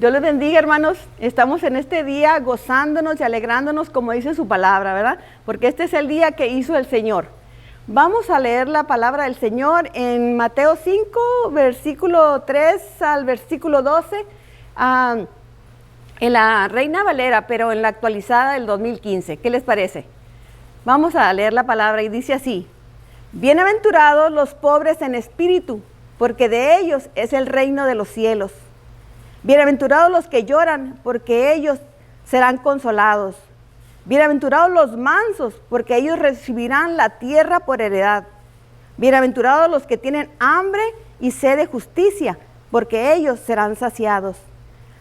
Dios les bendiga, hermanos. Estamos en este día gozándonos y alegrándonos, como dice su palabra, ¿verdad? Porque este es el día que hizo el Señor. Vamos a leer la palabra del Señor en Mateo 5, versículo 3 al versículo 12, en la Reina Valera, pero en la actualizada del 2015. ¿Qué les parece? Vamos a leer la palabra y dice así: Bienaventurados los pobres en espíritu, porque de ellos es el reino de los cielos. Bienaventurados los que lloran, porque ellos serán consolados. Bienaventurados los mansos, porque ellos recibirán la tierra por heredad. Bienaventurados los que tienen hambre y sed de justicia, porque ellos serán saciados.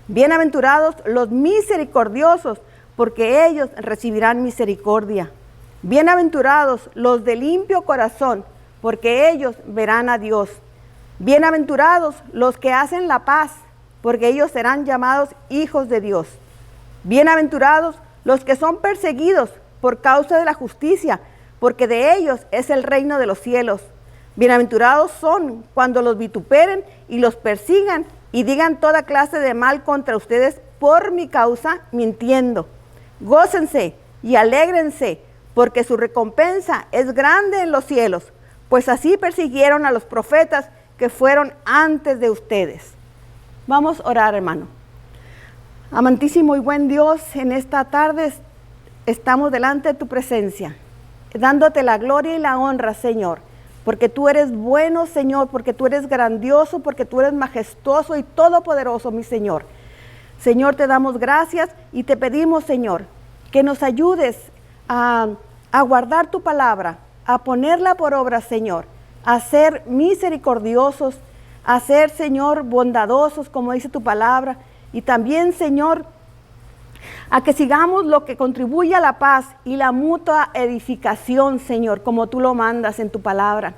Bienaventurados los misericordiosos, porque ellos recibirán misericordia. Bienaventurados los de limpio corazón, porque ellos verán a Dios. Bienaventurados los que hacen la paz, porque ellos serán llamados hijos de Dios. Bienaventurados los que son perseguidos por causa de la justicia, porque de ellos es el reino de los cielos. Bienaventurados son cuando los vituperen y los persigan y digan toda clase de mal contra ustedes por mi causa, mintiendo. Gócense y alégrense, porque su recompensa es grande en los cielos, pues así persiguieron a los profetas que fueron antes de ustedes. Vamos a orar, hermano. Amantísimo y buen Dios, en esta tarde estamos delante de tu presencia, dándote la gloria y la honra, Señor, porque tú eres bueno, Señor, porque tú eres grandioso, porque tú eres majestuoso y todopoderoso, mi Señor. Señor, te damos gracias y te pedimos, Señor, que nos ayudes a guardar tu palabra, a ponerla por obra, Señor, a ser misericordiosos, a ser, Señor, bondadosos, como dice tu palabra, y también, Señor, a que sigamos lo que contribuye a la paz y la mutua edificación, Señor, como tú lo mandas en tu palabra.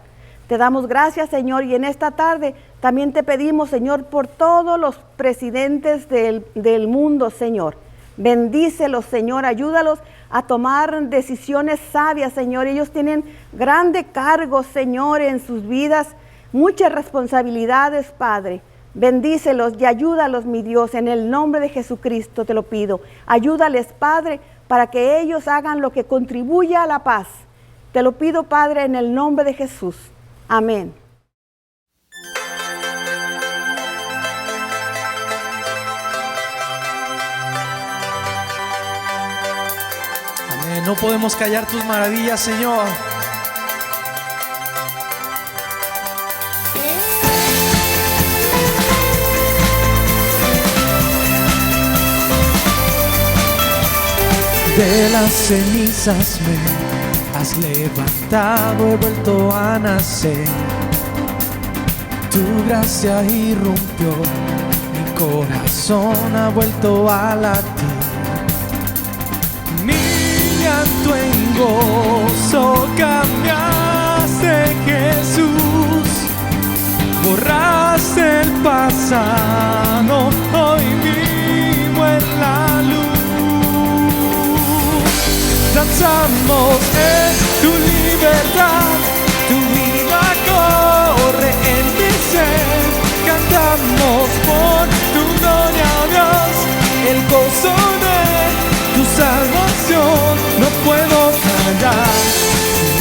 Te damos gracias, Señor, y en esta tarde también te pedimos, Señor, por todos los presidentes del mundo, Señor. Bendícelos, Señor, ayúdalos a tomar decisiones sabias, Señor. Ellos tienen grande cargo, Señor, en sus vidas, muchas responsabilidades, Padre. Bendícelos y ayúdalos, mi Dios, en el nombre de Jesucristo te lo pido. Ayúdales, Padre, para que ellos hagan lo que contribuya a la paz. Te lo pido, Padre, en el nombre de Jesús. Amén. Amén. No podemos callar tus maravillas, Señor. De las cenizas me has levantado, he vuelto a nacer. Tu gracia irrumpió, mi corazón ha vuelto a latir. Mi llanto en gozo cambiaste, Jesús. Borraste el pasado, hoy vivo en la luz. Danzamos en tu libertad, tu vida corre en mi ser. Cantamos por tu gloria, Dios, el gozo de tu salvación. No puedo callar.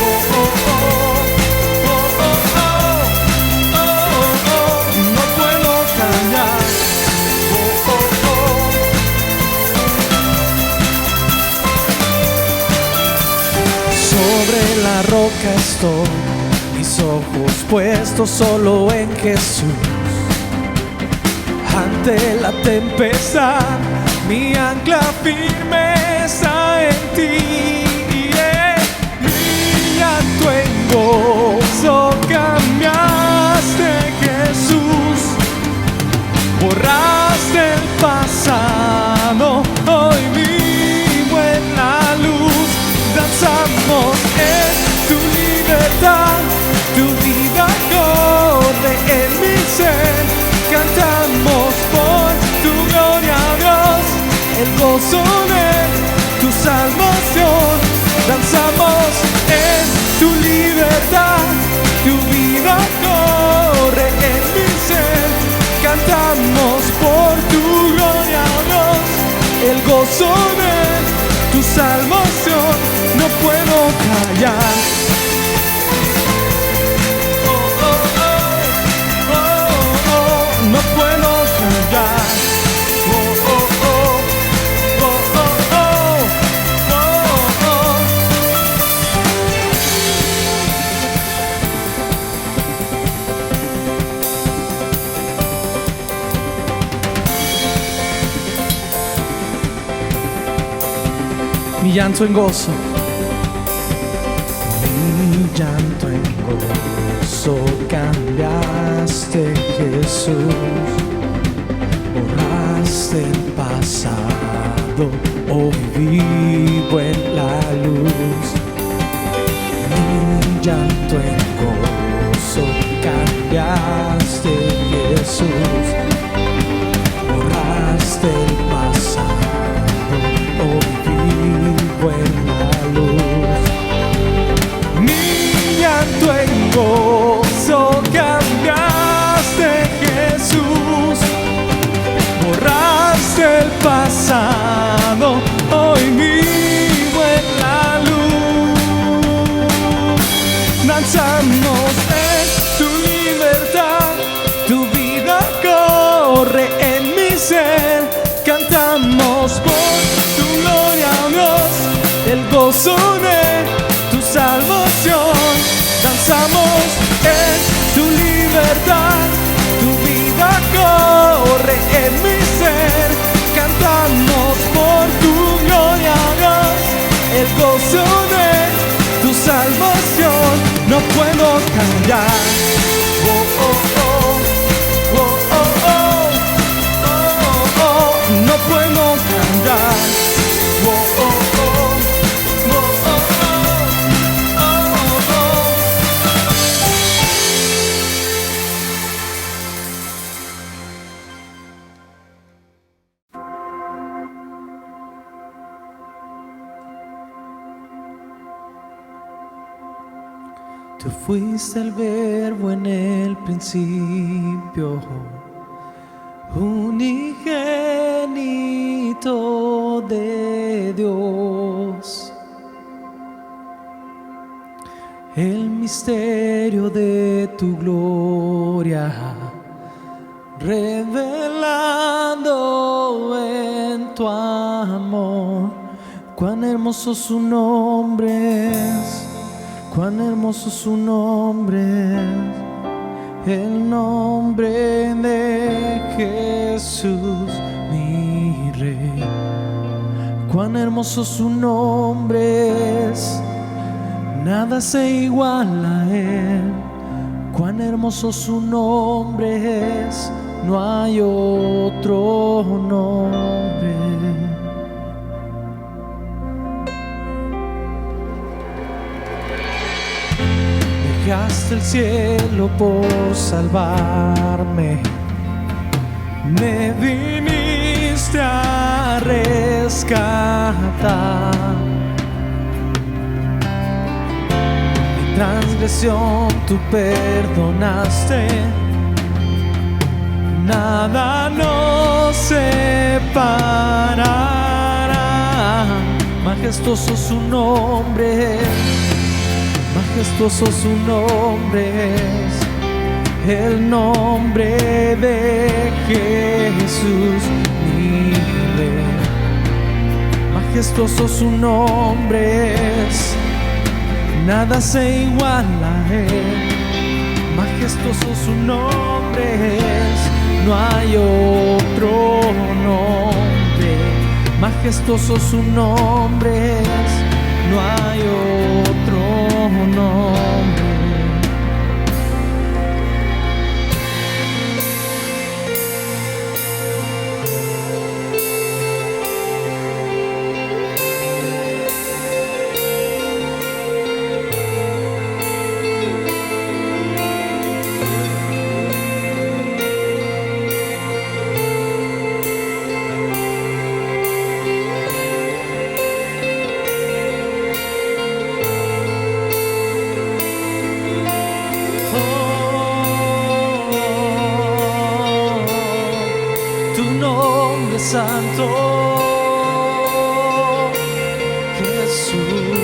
Oh, oh, oh, oh, oh, oh, oh, oh, no puedo callar. Oh, oh, oh. Sobre la roca estoy, mis ojos puestos solo en Jesús. Ante la tempestad, mi ancla firme está en ti. Mi llanto en gozo cambiaste, Jesús. Borraste el pasado, hoy vivo en la luz. Danzamos en tu libertad, tu vida corre en mi ser. Cantamos por tu gloria, Dios, el gozo de tu salvación. Danzamos en tu libertad, tu vida corre en mi ser. Cantamos por tu gloria. gozo de tu salvación, no puedo callar. No puedo callar. Mi llanto en gozo, mi llanto en gozo cambiaste, Jesús. Borraste el pasado, hoy vivo en la luz. Mi llanto en gozo cambiaste, Jesús. Borraste el pasado, hoy vivo en la luz. Mi llanto en gozo cambiaste, Jesús. Borraste el pasado, hoy vivo en la luz. Danzamos en tu libertad, tu vida corre en mi ser. Cantamos por tu gloria, Dios, el gozo de tu salvación. Danzamos en tu libertad, tu vida corre en mi ser. Cantamos por tu gloria, Dios, el gozo de tu salvación. No puedo callar. Oh, oh, oh. Oh, oh, oh. Oh, oh. No puedo callar. Oh, oh, oh. Oh, oh, oh. Oh, oh. Tú fuiste el verbo en el principio, unigénito de Dios. El misterio de tu gloria, revelando en tu amor. Cuán hermoso su nombre es. Cuán hermoso su nombre es, el nombre de Jesús, mi Rey. Cuán hermoso su nombre es, nada se iguala a él. Cuán hermoso su nombre es, no hay otro nombre. Dejaste el cielo por salvarme, me viniste a rescatar. Mi transgresión tú perdonaste, nada nos separará. Majestuoso su nombre, majestuoso su nombre es, el nombre de Jesús, mi Rey. Majestuoso su nombre es, nada se iguala a él. Majestuoso su nombre es, no hay otro nombre. Majestuoso su nombre es, no hay otro nombre. Santo, Jesús.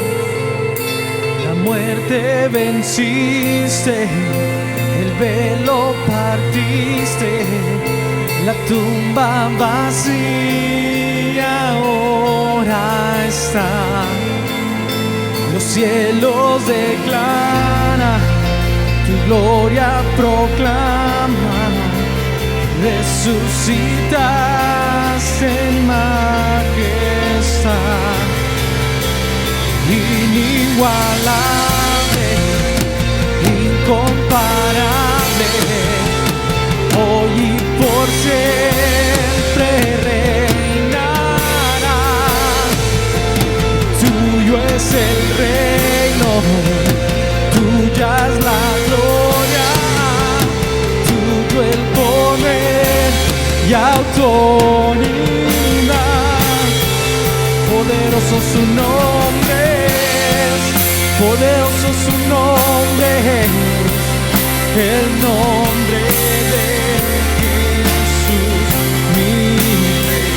La muerte venciste, el velo partiste, la tumba vacía ahora está. Los cielos declaran, tu gloria proclama, resucitaste en majestad. Inigualable, incomparable, hoy y por siempre reinarás. Tuyo es el reino, tuya es la gloria, tuyo el poder y autoridad. Poderoso su nombre es, poderoso su nombre es, el nombre de Jesús, mi Rey.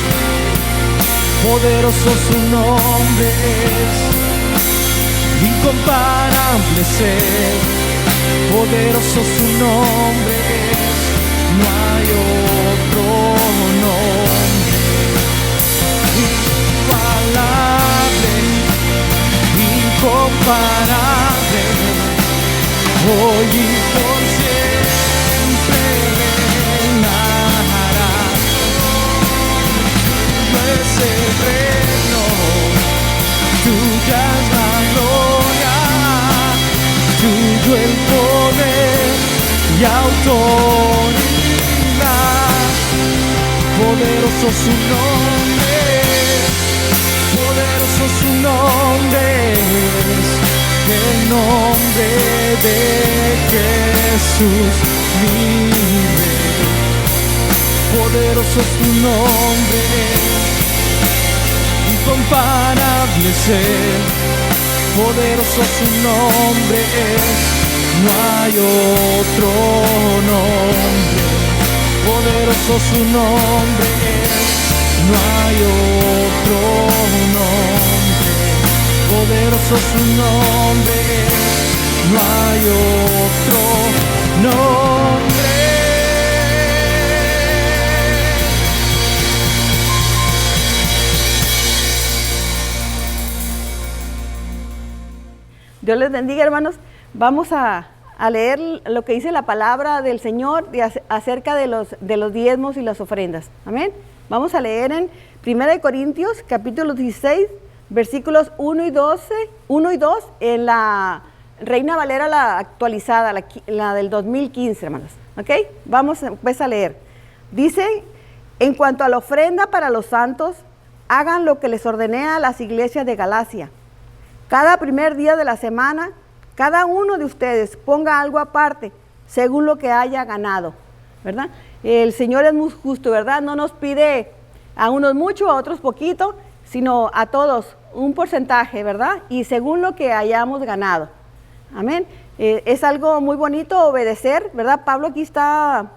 Poderoso su nombre es, incomparable ser, poderoso su nombre es, no hay otro nombre. Inigualable, incomparable, hoy y por siempre reinarás. Tuyo es el reino, tuya es la gloria, tuyo el poder y autoridad. Poderoso su nombre, poderoso su nombre es, el nombre de Jesús, mi Rey. Poderoso su nombre es, incomparable ser, poderoso su nombre es, no hay otro nombre. Poderoso su nombre es, no hay otro nombre. Poderoso su nombre es, no hay otro nombre. Dios les bendiga, hermanos. Vamos a leer lo que dice la palabra del Señor acerca de los diezmos y las ofrendas. Amén. Vamos a leer en 1 Corintios, capítulo 16, versículos 1 y 2, en la Reina Valera, la actualizada, la del 2015, hermanos. ¿Ok? Vamos pues a leer. Dice, en cuanto a la ofrenda para los santos, hagan lo que les ordené a las iglesias de Galacia. Cada primer día de la semana, cada uno de ustedes ponga algo aparte, según lo que haya ganado, ¿verdad? El Señor es muy justo, ¿verdad? No nos pide a unos mucho, a otros poquito, sino a todos un porcentaje, ¿verdad? Y según lo que hayamos ganado. Amén. Es algo muy bonito obedecer, ¿verdad? Pablo aquí está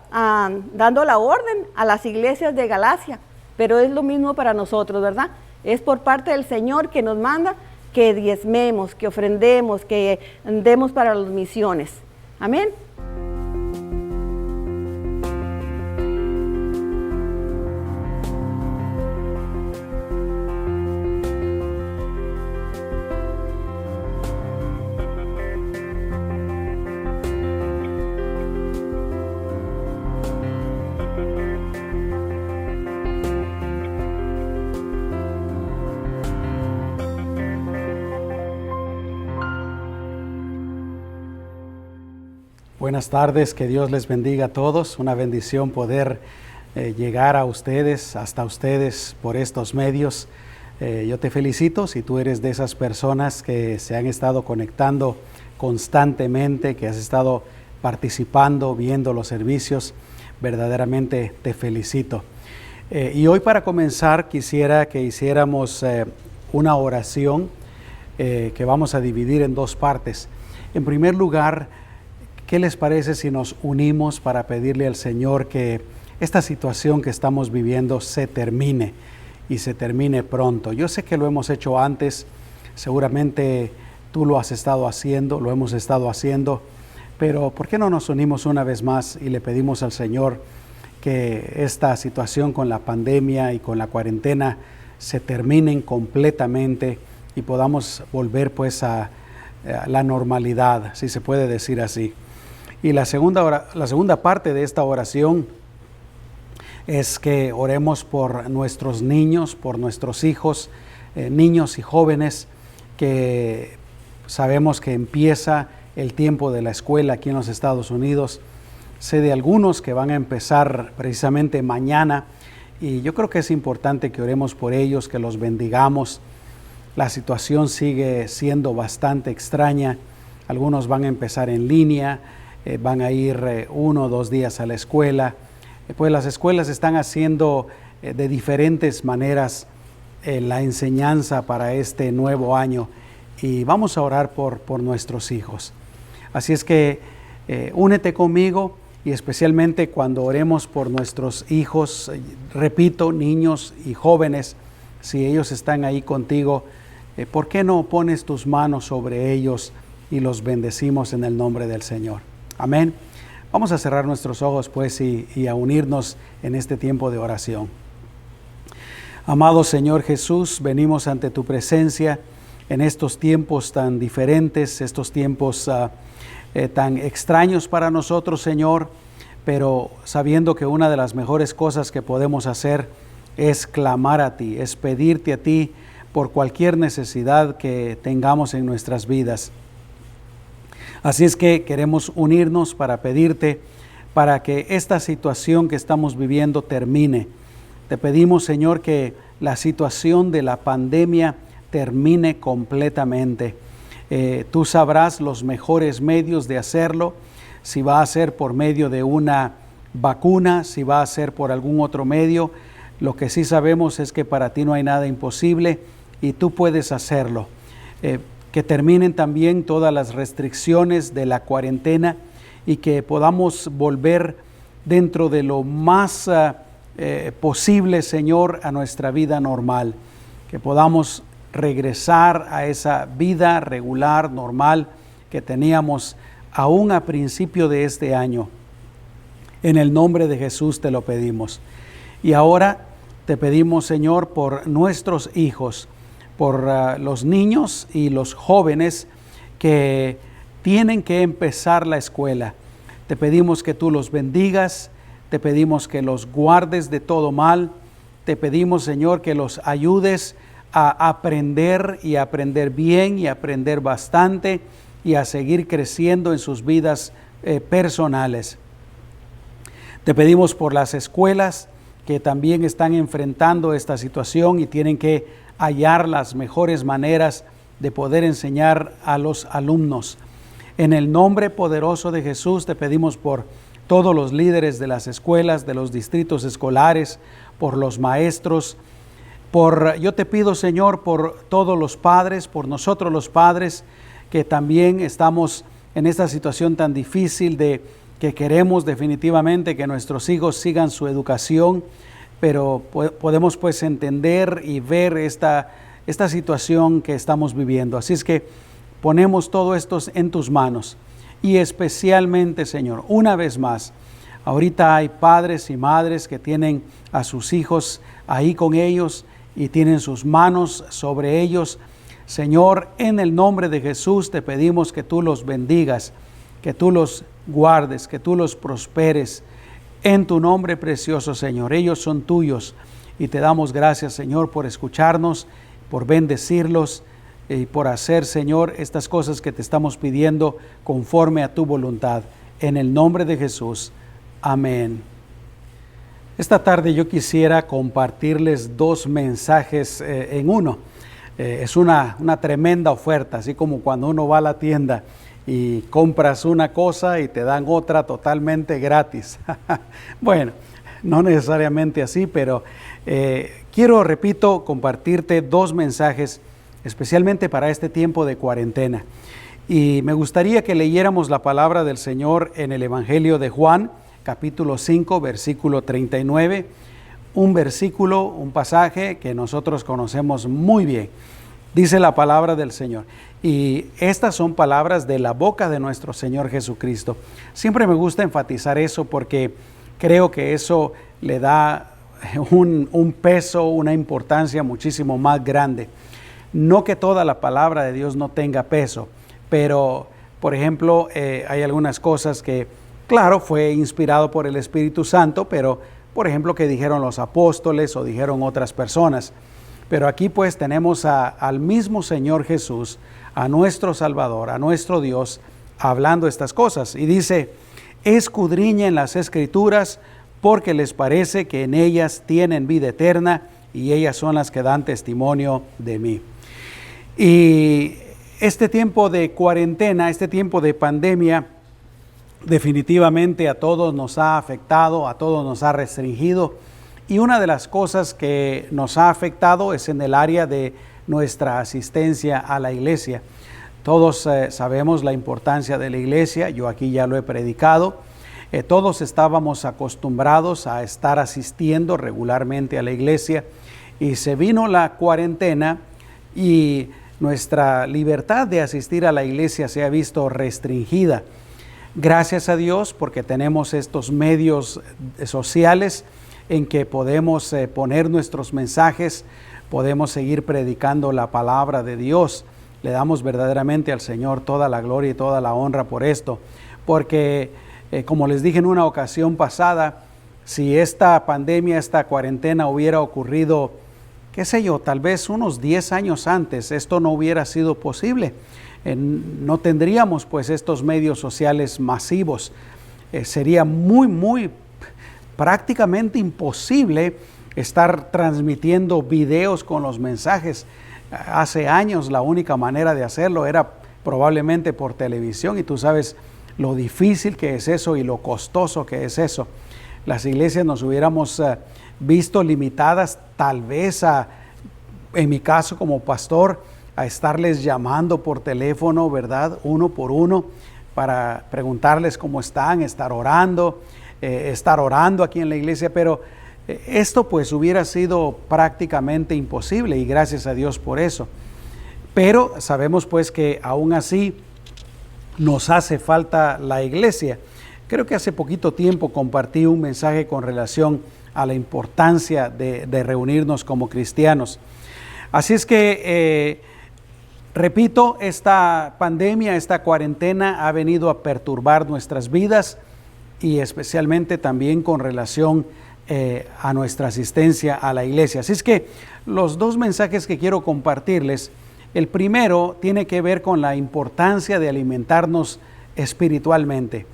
dando la orden a las iglesias de Galacia, pero es lo mismo para nosotros, ¿verdad? Es por parte del Señor que nos manda que diezmemos, que ofrendemos, que demos para las misiones. Amén. Buenas tardes, que Dios les bendiga a todos. Una bendición poder llegar a ustedes, hasta ustedes por estos medios. Yo te felicito si tú eres de esas personas que se han estado conectando constantemente, que has estado participando, viendo los servicios. Verdaderamente te felicito. Y hoy, para comenzar, quisiera que hiciéramos una oración que vamos a dividir en dos partes. En primer lugar, ¿qué les parece si nos unimos para pedirle al Señor que esta situación que estamos viviendo se termine y se termine pronto? Yo sé que lo hemos hecho antes, Seguramente tú lo has estado haciendo, lo hemos estado haciendo, pero ¿por qué no nos unimos una vez más y le pedimos al Señor que esta situación con la pandemia y con la cuarentena se terminen completamente y podamos volver pues a la normalidad, si se puede decir así? Y la segunda parte de esta oración es que oremos por nuestros niños, por nuestros hijos, niños y jóvenes, que sabemos que empieza el tiempo de la escuela aquí en los Estados Unidos. Sé de algunos que van a empezar precisamente mañana y yo creo que es importante que oremos por ellos, que los bendigamos. La situación sigue siendo bastante extraña. Algunos van a empezar en línea, van a ir 1 o 2 días a la escuela. Pues las escuelas están haciendo de diferentes maneras la enseñanza para este nuevo año y vamos a orar por nuestros hijos. Así es que únete conmigo y especialmente cuando oremos por nuestros hijos, repito, niños y jóvenes, si ellos están ahí contigo, ¿por qué no pones tus manos sobre ellos y los bendecimos en el nombre del Señor? Amén. Vamos a cerrar nuestros ojos pues y a unirnos en este tiempo de oración. Amado Señor Jesús, venimos ante tu presencia en estos tiempos tan diferentes, estos tiempos tan extraños para nosotros, Señor, pero sabiendo que una de las mejores cosas que podemos hacer es clamar a ti, es pedirte a ti por cualquier necesidad que tengamos en nuestras vidas. Así es que queremos unirnos para pedirte para que esta situación que estamos viviendo termine. Te pedimos, Señor, que la situación de la pandemia termine completamente. Tú sabrás los mejores medios de hacerlo, si va a ser por medio de una vacuna, si va a ser por algún otro medio. Lo que sí sabemos es que para ti no hay nada imposible y tú puedes hacerlo. Que terminen también todas las restricciones de la cuarentena y que podamos volver dentro de lo más posible, Señor, a nuestra vida normal. Que podamos regresar a esa vida regular, normal, que teníamos aún a principio de este año. En el nombre de Jesús te lo pedimos. Y ahora te pedimos, Señor, por nuestros hijos, por los niños y los jóvenes que tienen que empezar la escuela. Te pedimos que tú los bendigas, te pedimos que los guardes de todo mal, te pedimos, Señor, que los ayudes a aprender y a aprender bien y a aprender bastante y a seguir creciendo en sus vidas personales. Te pedimos por las escuelas que también están enfrentando esta situación y tienen que hallar las mejores maneras de poder enseñar a los alumnos. En el nombre poderoso de Jesús te pedimos por todos los líderes de las escuelas, de los distritos escolares, por los maestros, yo te pido, Señor, por todos los padres, por nosotros los padres, que también estamos en esta situación tan difícil de que queremos definitivamente que nuestros hijos sigan su educación, pero podemos pues entender y ver esta situación que estamos viviendo. Así es que ponemos todo esto en tus manos y especialmente, Señor, una vez más, ahorita hay padres y madres que tienen a sus hijos ahí con ellos y tienen sus manos sobre ellos. Señor, en el nombre de Jesús te pedimos que tú los bendigas, que tú los guardes, que tú los prosperes. En tu nombre precioso, Señor, ellos son tuyos y te damos gracias, Señor, por escucharnos, por bendecirlos y por hacer, Señor, estas cosas que te estamos pidiendo conforme a tu voluntad. En el nombre de Jesús. Amén. Esta tarde yo quisiera compartirles 2 mensajes en uno. Es una tremenda oferta, así como cuando uno va a la tienda y compras una cosa y te dan otra totalmente gratis. Bueno, no necesariamente así, pero quiero, repito, compartirte 2 mensajes especialmente para este tiempo de cuarentena. Y me gustaría que leyéramos la palabra del Señor en el Evangelio de Juan, capítulo 5, versículo 39, un pasaje que nosotros conocemos muy bien. dice la palabra del Señor. Y estas son palabras de la boca de nuestro Señor Jesucristo. Siempre me gusta enfatizar eso porque creo que eso le da un peso, una importancia muchísimo más grande. No que toda la palabra de Dios no tenga peso, pero por ejemplo hay algunas cosas que, claro, fue inspirado por el Espíritu Santo, pero por ejemplo que dijeron los apóstoles o dijeron otras personas. Pero aquí pues tenemos al mismo Señor Jesús, a nuestro Salvador, a nuestro Dios, hablando estas cosas. Y dice, escudriñen las Escrituras porque les parece que en ellas tienen vida eterna y ellas son las que dan testimonio de mí. Y este tiempo de cuarentena, este tiempo de pandemia, definitivamente a todos nos ha afectado, a todos nos ha restringido. Y una de las cosas que nos ha afectado es en el área de nuestra asistencia a la iglesia. Todos sabemos la importancia de la iglesia, yo aquí ya lo he predicado. Todos estábamos acostumbrados a estar asistiendo regularmente a la iglesia y se vino la cuarentena y nuestra libertad de asistir a la iglesia se ha visto restringida. Gracias a Dios porque tenemos estos medios sociales en que podemos poner nuestros mensajes, podemos seguir predicando la palabra de Dios. Le damos verdaderamente al Señor toda la gloria y toda la honra por esto, porque como les dije en una ocasión pasada, si esta pandemia, esta cuarentena hubiera ocurrido, qué sé yo, tal vez unos 10 años antes, esto no hubiera sido posible. No tendríamos pues estos medios sociales masivos. Sería muy prácticamente imposible estar transmitiendo videos con los mensajes. Hace años la única manera de hacerlo era probablemente por televisión y tú sabes lo difícil que es eso y lo costoso que es eso. Las iglesias nos hubiéramos visto limitadas tal vez en mi caso como pastor, a estarles llamando por teléfono, ¿verdad? Uno por uno para preguntarles cómo están, estar orando aquí en la iglesia, pero esto pues hubiera sido prácticamente imposible y gracias a Dios por eso. Pero sabemos pues que aún así nos hace falta la iglesia. Creo que hace poquito tiempo compartí un mensaje con relación a la importancia de reunirnos como cristianos. Así es que, repito, esta pandemia, esta cuarentena ha venido a perturbar nuestras vidas y especialmente también con relación a nuestra asistencia a la iglesia. Así es que los dos mensajes que quiero compartirles, el primero tiene que ver con la importancia de alimentarnos espiritualmente.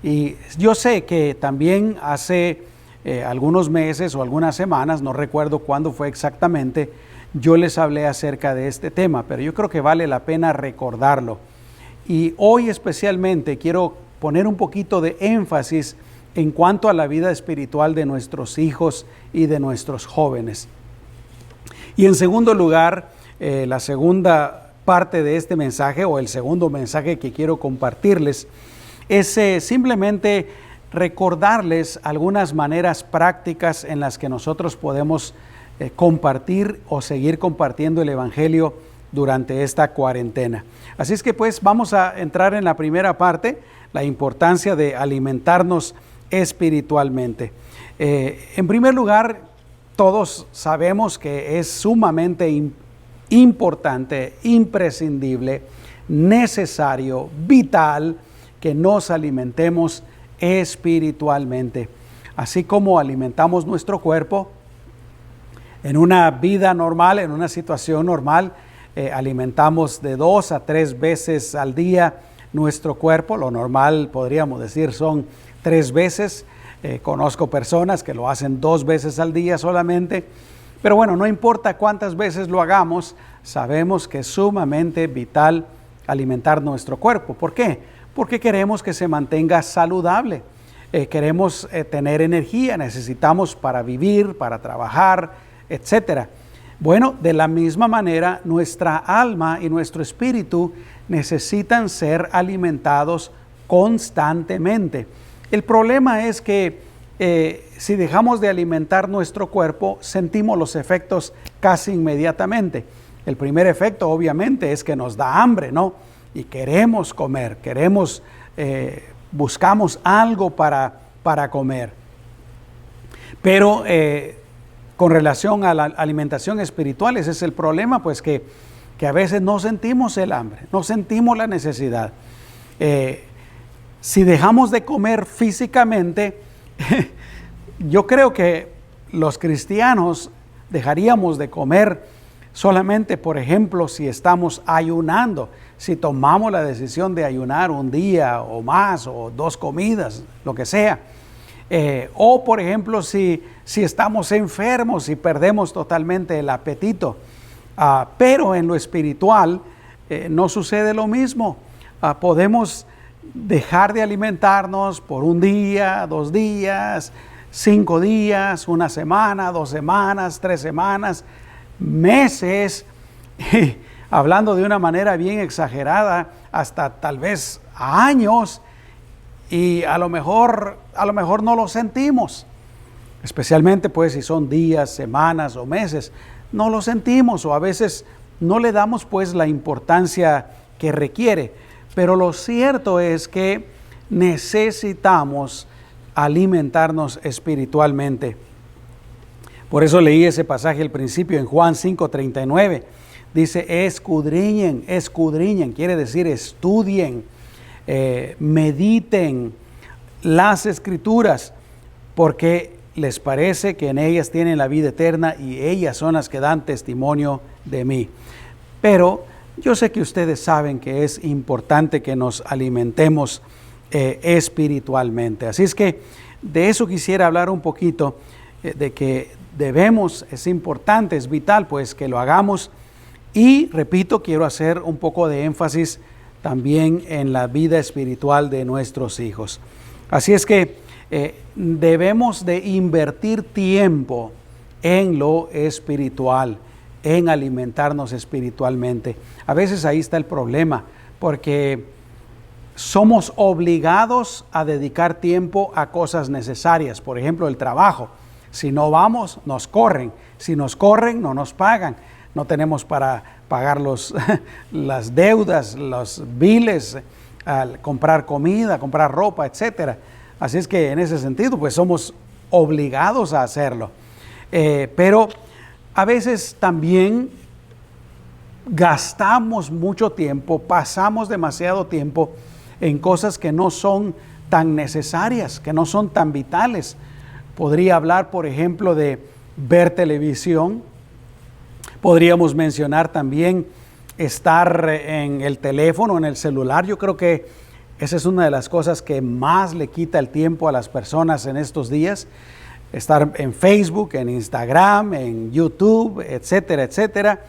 Y yo sé que también hace algunos meses o algunas semanas, no recuerdo cuándo fue exactamente, yo les hablé acerca de este tema, pero yo creo que vale la pena recordarlo. Y hoy especialmente quiero poner un poquito de énfasis en cuanto a la vida espiritual de nuestros hijos y de nuestros jóvenes. Y en segundo lugar, la segunda parte de este mensaje o el segundo mensaje que quiero compartirles es simplemente recordarles algunas maneras prácticas en las que nosotros podemos compartir o seguir compartiendo el Evangelio durante esta cuarentena. Así es que pues vamos a entrar en la primera parte, la importancia de alimentarnos espiritualmente. En primer lugar, todos sabemos que es sumamente importante, imprescindible, necesario, vital que nos alimentemos espiritualmente. Así como alimentamos nuestro cuerpo en una vida normal, en una situación normal, alimentamos de 2 a 3 veces al día nuestro cuerpo. Lo normal, podríamos decir, son 3 veces. Conozco personas que lo hacen 2 veces al día solamente. Pero bueno, no importa cuántas veces lo hagamos, sabemos que es sumamente vital alimentar nuestro cuerpo. ¿Por qué? Porque queremos que se mantenga saludable. Queremos tener energía, necesitamos para vivir, para trabajar, etcétera. Bueno, de la misma manera, nuestra alma y nuestro espíritu necesitan ser alimentados constantemente. El problema es que si dejamos de alimentar nuestro cuerpo, sentimos los efectos casi inmediatamente. el primer efecto obviamente es que nos da hambre, ¿no? Y queremos comer, buscamos algo para comer. Pero con relación a la alimentación espiritual, ese es el problema, pues que a veces no sentimos el hambre, no sentimos la necesidad. Si dejamos de comer físicamente, yo creo que los cristianos dejaríamos de comer solamente, por ejemplo, si estamos ayunando, si tomamos la decisión de ayunar un día o más, o 2 comidas, lo que sea. O, por ejemplo, si estamos enfermos y perdemos totalmente el apetito. Pero en lo espiritual no sucede lo mismo. Podemos dejar de alimentarnos por 1 día, 2 días, 5 días, 1 semana, 2 semanas, 3 semanas, meses, hablando de una manera bien exagerada, hasta tal vez años, y a lo mejor no lo sentimos, especialmente pues si son días, semanas o meses, no lo sentimos, o a veces no le damos pues la importancia que requiere. Pero lo cierto es que necesitamos alimentarnos espiritualmente. Por eso leí ese pasaje al principio en Juan 5:39. Dice, escudriñen, quiere decir estudien, mediten las Escrituras, porque les parece que en ellas tienen la vida eterna y ellas son las que dan testimonio de mí. Pero yo sé que ustedes saben que es importante que nos alimentemos espiritualmente. Así es que de eso quisiera hablar un poquito, de que es importante, es vital pues que lo hagamos. Y repito, quiero hacer un poco de énfasis también en la vida espiritual de nuestros hijos. Así es que debemos de invertir tiempo en lo espiritual, en alimentarnos espiritualmente. A veces ahí está el problema, porque somos obligados a dedicar tiempo a cosas necesarias. Por ejemplo, el trabajo. Si no vamos, nos corren. Si nos corren, no nos pagan. No tenemos para pagar las deudas, los biles, comprar comida, comprar ropa, etc. Así es que en ese sentido, pues somos obligados a hacerlo. Pero a veces también gastamos mucho tiempo, pasamos demasiado tiempo en cosas que no son tan necesarias, que no son tan vitales. Podría hablar, por ejemplo, de ver televisión. Podríamos mencionar también estar en el teléfono, en el celular. Yo creo que esa es una de las cosas que más le quita el tiempo a las personas en estos días. Estar en Facebook, en Instagram, en YouTube, etcétera, etcétera.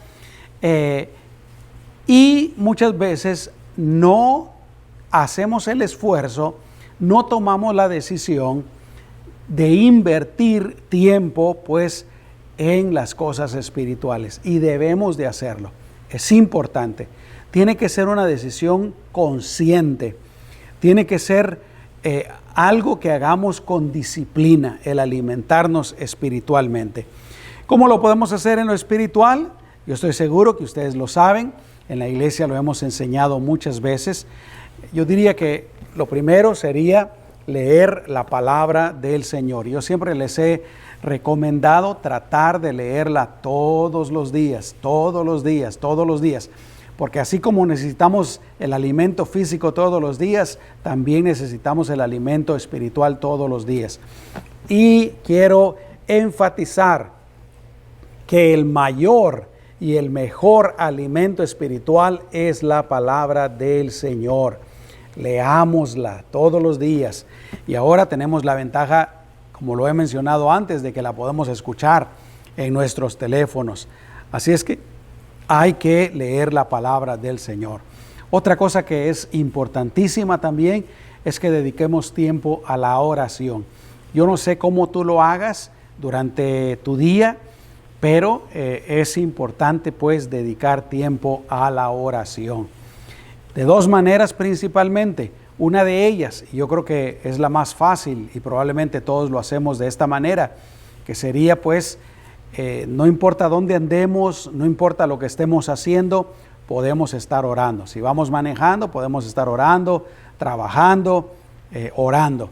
Y muchas veces no hacemos el esfuerzo, no tomamos la decisión de invertir tiempo pues en las cosas espirituales, y debemos de hacerlo. Es importante. Tiene que ser una decisión consciente. Tiene que ser algo que hagamos con disciplina, el alimentarnos espiritualmente. ¿Cómo lo podemos hacer en lo espiritual? Yo estoy seguro que ustedes lo saben. En la iglesia lo hemos enseñado muchas veces. Yo diría que lo primero sería leer la palabra del Señor. Yo siempre les he recomendado tratar de leerla todos los días, porque así como necesitamos el alimento físico todos los días, también necesitamos el alimento espiritual todos los días. Y quiero enfatizar que el mayor y el mejor alimento espiritual es la palabra del Señor. Leámosla todos los días. Y ahora tenemos la ventaja, como lo he mencionado antes, de que la podemos escuchar en nuestros teléfonos. Así es que hay que leer la palabra del Señor. Otra cosa que es importantísima también es que dediquemos tiempo a la oración. Yo no sé cómo tú lo hagas durante tu día, pero es importante pues dedicar tiempo a la oración. De 2 maneras principalmente. Una de ellas, y yo creo que es la más fácil y probablemente todos lo hacemos de esta manera, que sería pues no importa dónde andemos, no importa lo que estemos haciendo, podemos estar orando. Si vamos manejando, podemos estar orando, trabajando, orando.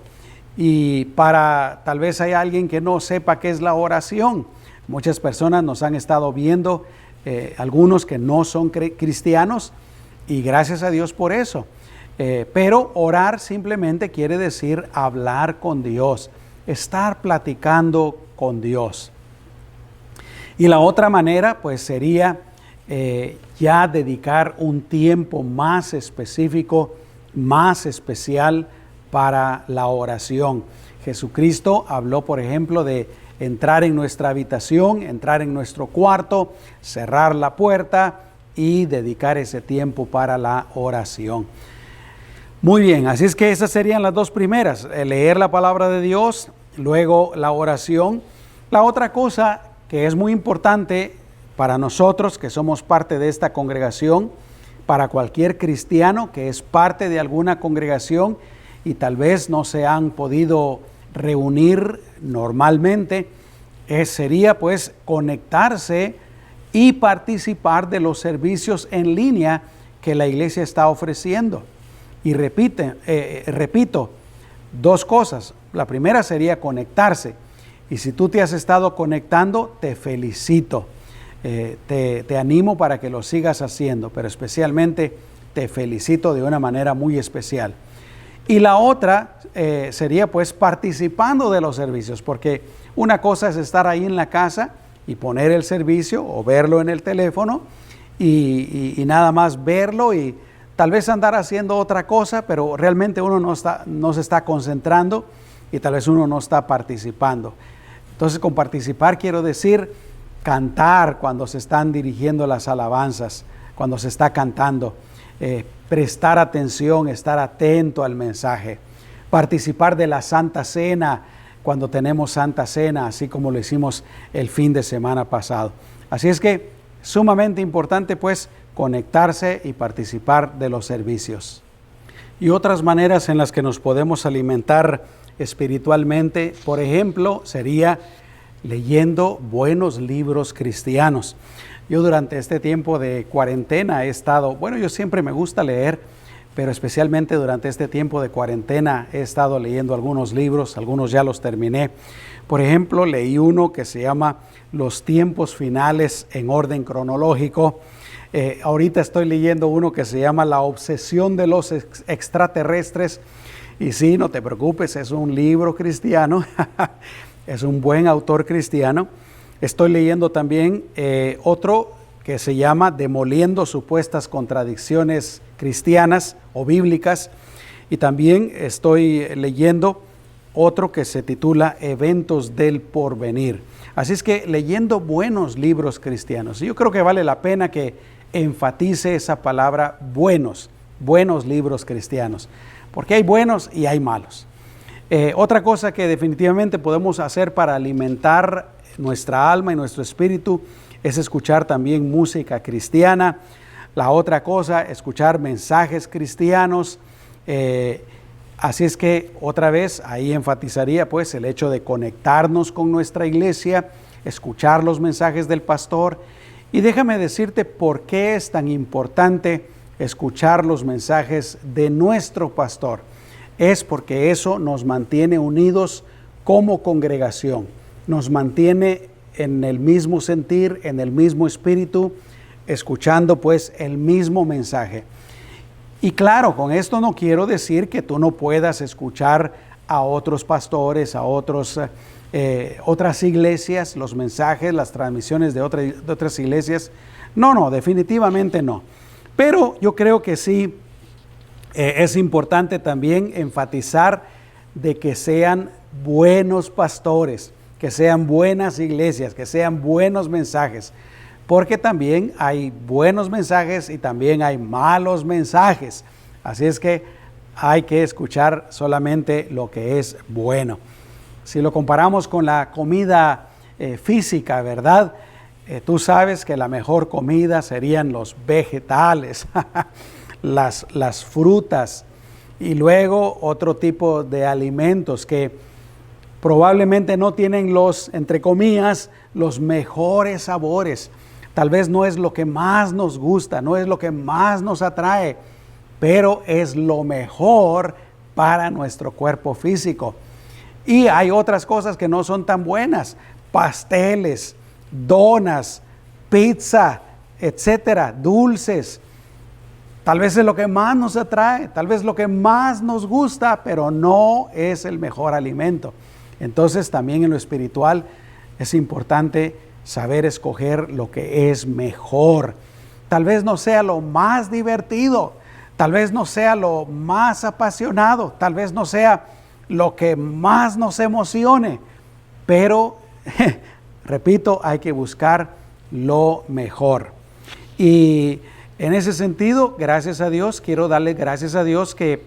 Y tal vez hay alguien que no sepa qué es la oración. Muchas personas nos han estado viendo, algunos que no son cristianos, y gracias a Dios por eso. Pero orar simplemente quiere decir hablar con Dios, estar platicando con Dios. Y la otra manera pues sería ya dedicar un tiempo más específico, más especial para la oración. Jesucristo habló, por ejemplo, de entrar en nuestra habitación, entrar en nuestro cuarto, cerrar la puerta y dedicar ese tiempo para la oración. Muy bien, así es que esas serían las dos primeras, leer la palabra de Dios, luego la oración. La otra cosa que es muy importante para nosotros que somos parte de esta congregación, para cualquier cristiano que es parte de alguna congregación y tal vez no se han podido reunir normalmente, sería pues conectarse y participar de los servicios en línea que la iglesia está ofreciendo. Y repito, dos cosas. La primera sería conectarse. Y si tú te has estado conectando, te felicito. Te animo para que lo sigas haciendo, pero especialmente te felicito de una manera muy especial. Y la otra sería pues participando de los servicios, porque una cosa es estar ahí en la casa y poner el servicio o verlo en el teléfono y nada más verlo y tal vez andar haciendo otra cosa, pero realmente uno no se está concentrando y tal vez uno no está participando. Entonces, con participar quiero decir cantar cuando se están dirigiendo las alabanzas, cuando se está cantando, prestar atención, estar atento al mensaje, participar de la Santa Cena cuando tenemos Santa Cena, así como lo hicimos el fin de semana pasado. Así es que sumamente importante pues conectarse y participar de los servicios. Y otras maneras en las que nos podemos alimentar espiritualmente, por ejemplo, sería leyendo buenos libros cristianos. Yo durante este tiempo de cuarentena yo siempre me gusta leer, pero especialmente durante este tiempo de cuarentena he estado leyendo algunos libros, algunos ya los terminé. Por ejemplo, leí uno que se llama Los tiempos finales en orden cronológico. Ahorita estoy leyendo uno que se llama La obsesión de los extraterrestres. Y sí, no te preocupes, es un libro cristiano, es un buen autor cristiano. Estoy leyendo también otro que se llama Demoliendo supuestas contradicciones cristianas o bíblicas. Y también estoy leyendo otro que se titula Eventos del Porvenir. Así es que leyendo buenos libros cristianos. Yo creo que vale la pena que enfatice esa palabra buenos libros cristianos. Porque hay buenos y hay malos. Otra cosa que definitivamente podemos hacer para alimentar nuestra alma y nuestro espíritu es escuchar también música cristiana. La otra cosa, escuchar mensajes cristianos. Así es que otra vez ahí enfatizaría pues el hecho de conectarnos con nuestra iglesia, escuchar los mensajes del pastor. Y déjame decirte por qué es tan importante escuchar los mensajes de nuestro pastor. Es porque eso nos mantiene unidos como congregación, nos mantiene en el mismo sentir, en el mismo espíritu, escuchando pues el mismo mensaje. Y claro, con esto no quiero decir que tú no puedas escuchar a otros pastores, a otras iglesias, los mensajes, las transmisiones de otras iglesias. No, definitivamente no. Pero yo creo que sí es importante también enfatizar de que sean buenos pastores, que sean buenas iglesias, que sean buenos mensajes, porque también hay buenos mensajes y también hay malos mensajes. Así es que hay que escuchar solamente lo que es bueno. Si lo comparamos con la comida física, ¿verdad? Tú sabes que la mejor comida serían los vegetales, las frutas y luego otro tipo de alimentos que Probablemente no tienen los, entre comillas, los mejores sabores. Tal vez no es lo que más nos gusta, no es lo que más nos atrae, pero es lo mejor para nuestro cuerpo físico. Y hay otras cosas que no son tan buenas: pasteles, donas, pizza, etcétera, dulces. Tal vez es lo que más nos atrae, tal vez lo que más nos gusta, pero no es el mejor alimento. Entonces también en lo espiritual es importante saber escoger lo que es mejor. Tal vez no sea lo más divertido, tal vez no sea lo más apasionado, tal vez no sea lo que más nos emocione, pero repito, hay que buscar lo mejor. Y en ese sentido, gracias a Dios, quiero darle gracias a Dios que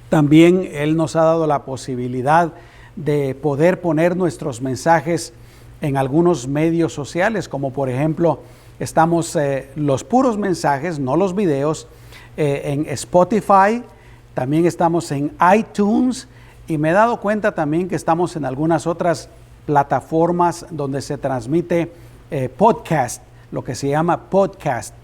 también Él nos ha dado la posibilidad de poder poner nuestros mensajes en algunos medios sociales, como por ejemplo, estamos los puros mensajes, no los videos, en Spotify, también estamos en iTunes, y me he dado cuenta también que estamos en algunas otras plataformas donde se transmite podcast, lo que se llama podcast.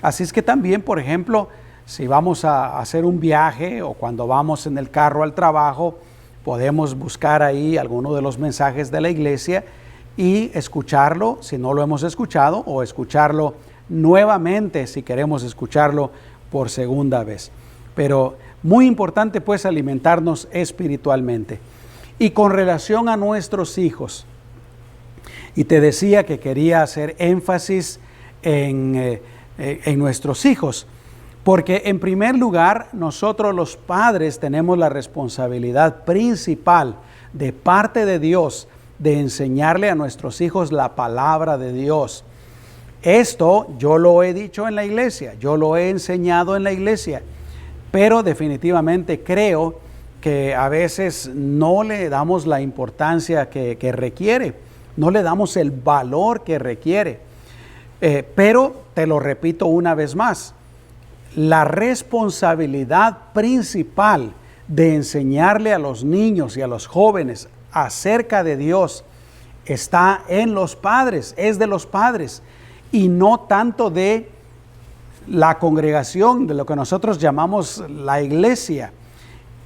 Así es que también, por ejemplo, si vamos a hacer un viaje o cuando vamos en el carro al trabajo, podemos buscar ahí alguno de los mensajes de la iglesia y escucharlo si no lo hemos escuchado, o escucharlo nuevamente si queremos escucharlo por segunda vez. Pero muy importante pues alimentarnos espiritualmente. Y con relación a nuestros hijos, y te decía que quería hacer énfasis en nuestros hijos, porque en primer lugar nosotros los padres tenemos la responsabilidad principal de parte de Dios de enseñarle a nuestros hijos la palabra de Dios. Esto yo lo he dicho en la iglesia, yo lo he enseñado en la iglesia, pero definitivamente creo que a veces no le damos la importancia que requiere, no le damos el valor que requiere. Pero te lo repito una vez más, la responsabilidad principal de enseñarle a los niños y a los jóvenes acerca de Dios está en los padres, es de los padres, y no tanto de la congregación, de lo que nosotros llamamos la iglesia.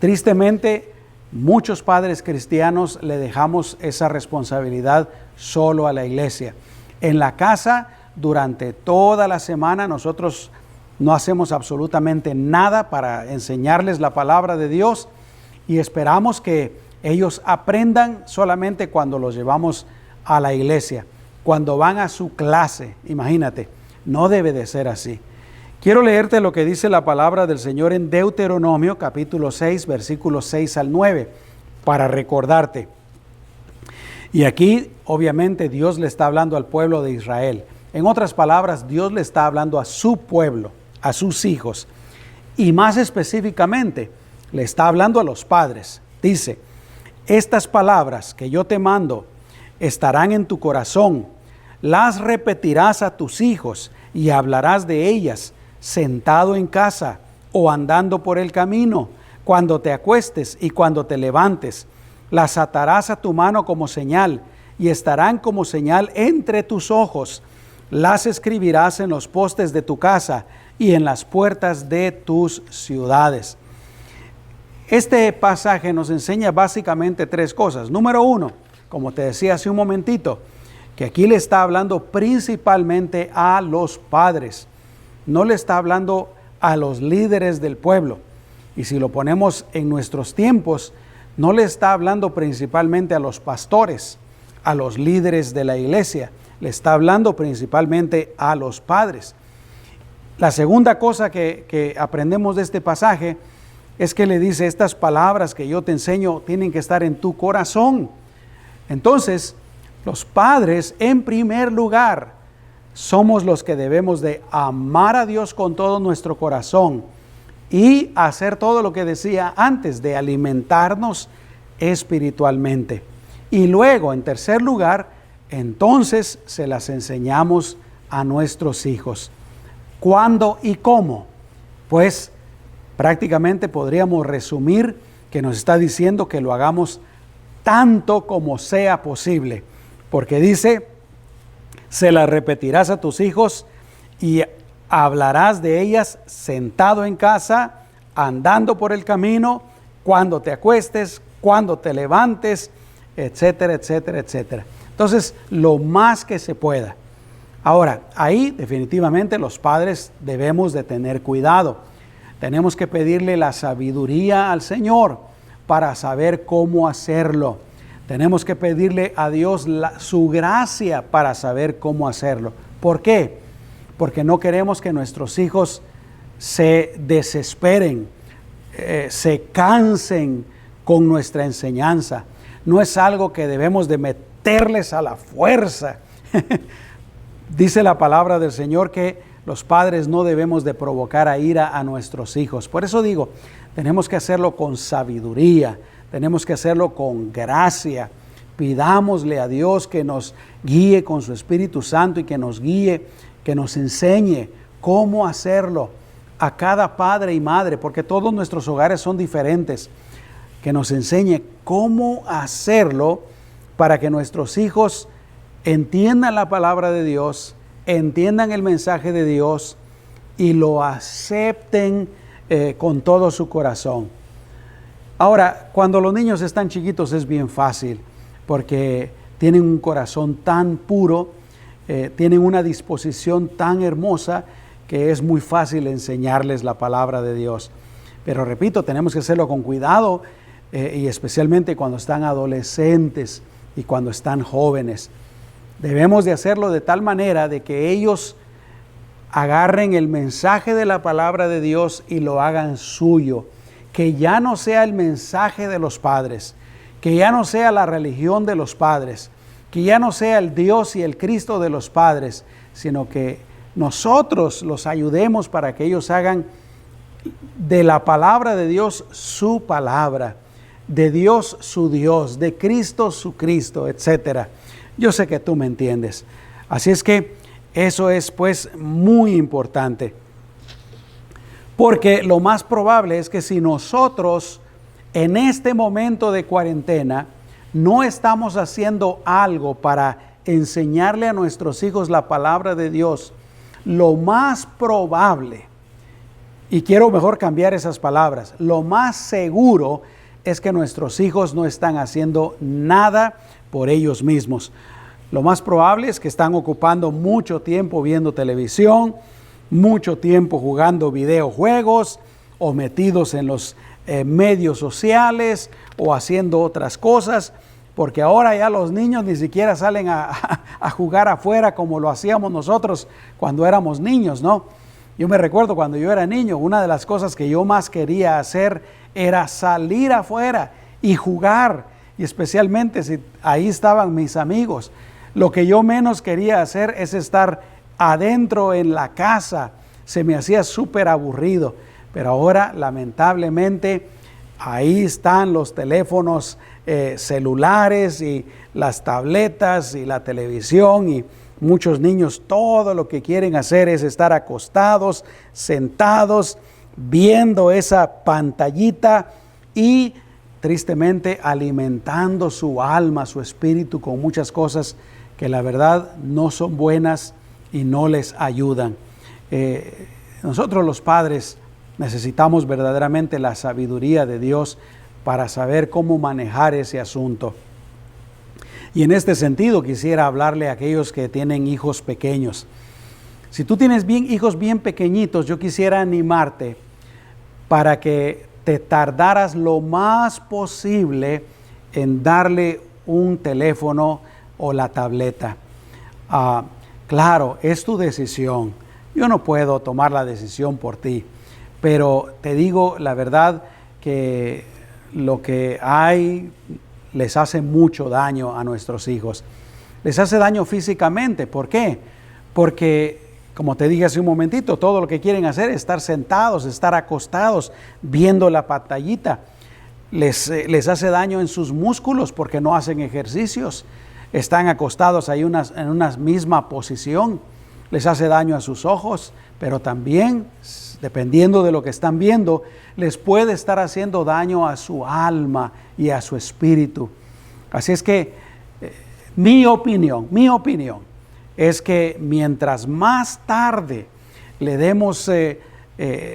Tristemente, muchos padres cristianos le dejamos esa responsabilidad solo a la iglesia. En la casa, durante toda la semana, nosotros no hacemos absolutamente nada para enseñarles la palabra de Dios, y esperamos que ellos aprendan solamente cuando los llevamos a la iglesia, cuando van a su clase. Imagínate, no debe de ser así. Quiero leerte lo que dice la palabra del Señor en Deuteronomio capítulo 6, versículos 6 al 9, para recordarte. Y aquí obviamente Dios le está hablando al pueblo de Israel. En otras palabras, Dios le está hablando a su pueblo, a sus hijos, y más específicamente le está hablando a los padres. Dice: estas palabras que yo te mando estarán en tu corazón, las repetirás a tus hijos y hablarás de ellas sentado en casa o andando por el camino, cuando te acuestes y cuando te levantes. Las atarás a tu mano como señal y estarán como señal entre tus ojos. Las escribirás en los postes de tu casa y en las puertas de tus ciudades. Este pasaje nos enseña básicamente tres cosas. Número uno, como te decía hace un momentito, que aquí le está hablando principalmente a los padres. No le está hablando a los líderes del pueblo. Y si lo ponemos en nuestros tiempos, no le está hablando principalmente a los pastores, a los líderes de la iglesia. Le está hablando principalmente a los padres. La segunda cosa que aprendemos de este pasaje es que le dice: estas palabras que yo te enseño tienen que estar en tu corazón. Entonces, los padres, en primer lugar, somos los que debemos de amar a Dios con todo nuestro corazón y hacer todo lo que decía antes, de alimentarnos espiritualmente. Y luego, en tercer lugar, entonces se las enseñamos a nuestros hijos. ¿Cuándo y cómo? Pues prácticamente podríamos resumir que nos está diciendo que lo hagamos tanto como sea posible, porque dice, se las repetirás a tus hijos y hablarás de ellas sentado en casa, andando por el camino, cuando te acuestes, cuando te levantes, etcétera, etcétera, etcétera. Entonces, lo más que se pueda. Ahora, ahí definitivamente los padres debemos de tener cuidado. Tenemos que pedirle la sabiduría al Señor para saber cómo hacerlo. Tenemos que pedirle a Dios su gracia para saber cómo hacerlo. ¿Por qué? Porque no queremos que nuestros hijos se desesperen, se cansen con nuestra enseñanza. No es algo que debemos de meterles a la fuerza. Dice la palabra del Señor que los padres no debemos de provocar a ira a nuestros hijos. Por eso digo, tenemos que hacerlo con sabiduría, tenemos que hacerlo con gracia. Pidámosle a Dios que nos guíe con su Espíritu Santo y que nos guíe, que nos enseñe cómo hacerlo a cada padre y madre, porque todos nuestros hogares son diferentes. Que nos enseñe cómo hacerlo para que nuestros hijos entiendan la palabra de Dios, entiendan el mensaje de Dios y lo acepten con todo su corazón. Ahora, cuando los niños están chiquitos es bien fácil, porque tienen un corazón tan puro, tienen una disposición tan hermosa que es muy fácil enseñarles la palabra de Dios. Pero repito, tenemos que hacerlo con cuidado y especialmente cuando están adolescentes y cuando están jóvenes. Debemos de hacerlo de tal manera de que ellos agarren el mensaje de la palabra de Dios y lo hagan suyo. Que ya no sea el mensaje de los padres, que ya no sea la religión de los padres, que ya no sea el Dios y el Cristo de los padres, sino que nosotros los ayudemos para que ellos hagan de la palabra de Dios su palabra, de Dios su Dios, de Cristo su Cristo, etc. Yo sé que tú me entiendes. Así es que eso es pues muy importante. Porque lo más probable es que si nosotros en este momento de cuarentena no estamos haciendo algo para enseñarle a nuestros hijos la palabra de Dios, lo más probable, y quiero mejor cambiar esas palabras, lo más seguro es que nuestros hijos no están haciendo nada por ellos mismos. Lo más probable es que están ocupando mucho tiempo viendo televisión, mucho tiempo jugando videojuegos o metidos en los medios sociales o haciendo otras cosas, porque ahora ya los niños ni siquiera salen a jugar afuera como lo hacíamos nosotros cuando éramos niños, ¿no? Yo me recuerdo cuando yo era niño, una de las cosas que yo más quería hacer era salir afuera y jugar, y especialmente si ahí estaban mis amigos. Lo que yo menos quería hacer es estar adentro en la casa, se me hacía súper aburrido, pero ahora lamentablemente ahí están los teléfonos celulares y las tabletas y la televisión, y muchos niños todo lo que quieren hacer es estar acostados, sentados, viendo esa pantallita y tristemente alimentando su alma, su espíritu con muchas cosas que la verdad no son buenas y no les ayudan. Nosotros los padres necesitamos verdaderamente la sabiduría de Dios para saber cómo manejar ese asunto. Y en este sentido quisiera hablarle a aquellos que tienen hijos pequeños. Si tú tienes hijos bien pequeñitos, yo quisiera animarte para que te tardaras lo más posible en darle un teléfono o la tableta. Claro, es tu decisión. Yo no puedo tomar la decisión por ti, pero te digo la verdad que lo que hay les hace mucho daño a nuestros hijos. Les hace daño físicamente. ¿Por qué? Porque, como te dije hace un momentito, todo lo que quieren hacer es estar sentados, estar acostados, viendo la pantallita. Les hace daño en sus músculos porque no hacen ejercicios. Están acostados ahí en una misma posición. Les hace daño a sus ojos, pero también, dependiendo de lo que están viendo, les puede estar haciendo daño a su alma y a su espíritu. Así es que mi opinión es que mientras más tarde le demos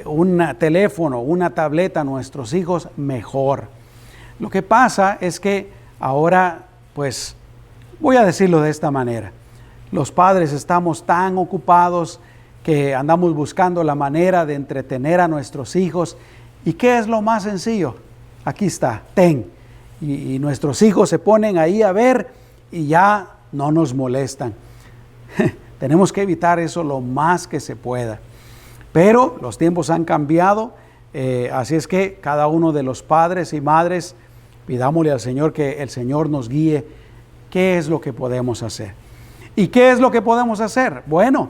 un teléfono, una tableta a nuestros hijos, mejor. Lo que pasa es que ahora, pues, voy a decirlo de esta manera, los padres estamos tan ocupados que andamos buscando la manera de entretener a nuestros hijos. ¿Y qué es lo más sencillo? Aquí está, ten. Y nuestros hijos se ponen ahí a ver y ya no nos molestan. Tenemos que evitar eso lo más que se pueda. Pero los tiempos han cambiado, así es que cada uno de los padres y madres, pidámosle al Señor que el Señor nos guíe qué es lo que podemos hacer. ¿Y qué es lo que podemos hacer? Bueno,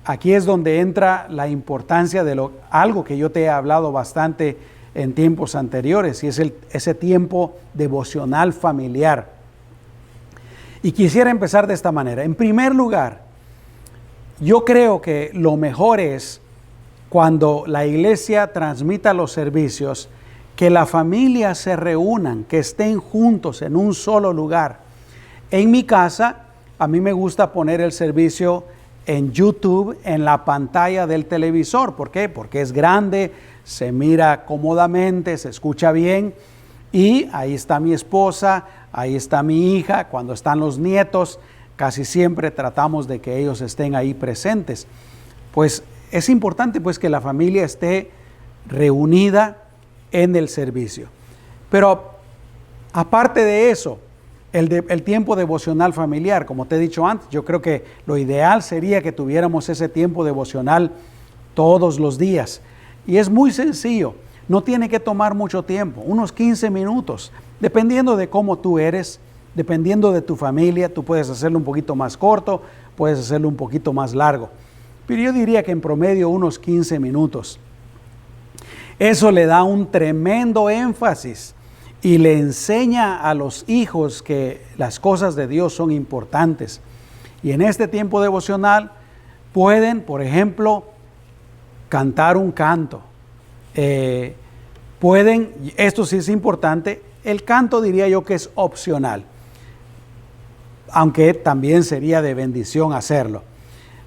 aquí es donde entra la importancia de algo que yo te he hablado bastante en tiempos anteriores, y es ese tiempo devocional familiar. Y quisiera empezar de esta manera. En primer lugar, yo creo que lo mejor es cuando la iglesia transmita los servicios, que la familia se reúnan, que estén juntos en un solo lugar. En mi casa, a mí me gusta poner el servicio en YouTube, en la pantalla del televisor. ¿Por qué? Porque es grande, se mira cómodamente, se escucha bien, y ahí está mi esposa, ahí está mi hija. Cuando están los nietos, casi siempre tratamos de que ellos estén ahí presentes. Pues es importante pues que la familia esté reunida en el servicio. Pero aparte de eso, el tiempo devocional familiar, como te he dicho antes, yo creo que lo ideal sería que tuviéramos ese tiempo devocional todos los días. Y es muy sencillo, no tiene que tomar mucho tiempo, unos 15 minutos, dependiendo de cómo tú eres, dependiendo de tu familia. Tú puedes hacerlo un poquito más corto, puedes hacerlo un poquito más largo, pero yo diría que en promedio unos 15 minutos. Eso le da un tremendo énfasis y le enseña a los hijos que las cosas de Dios son importantes. Y en este tiempo devocional pueden, por ejemplo, cantar un canto. Pueden, esto sí es importante, el canto diría yo que es opcional, aunque también sería de bendición hacerlo.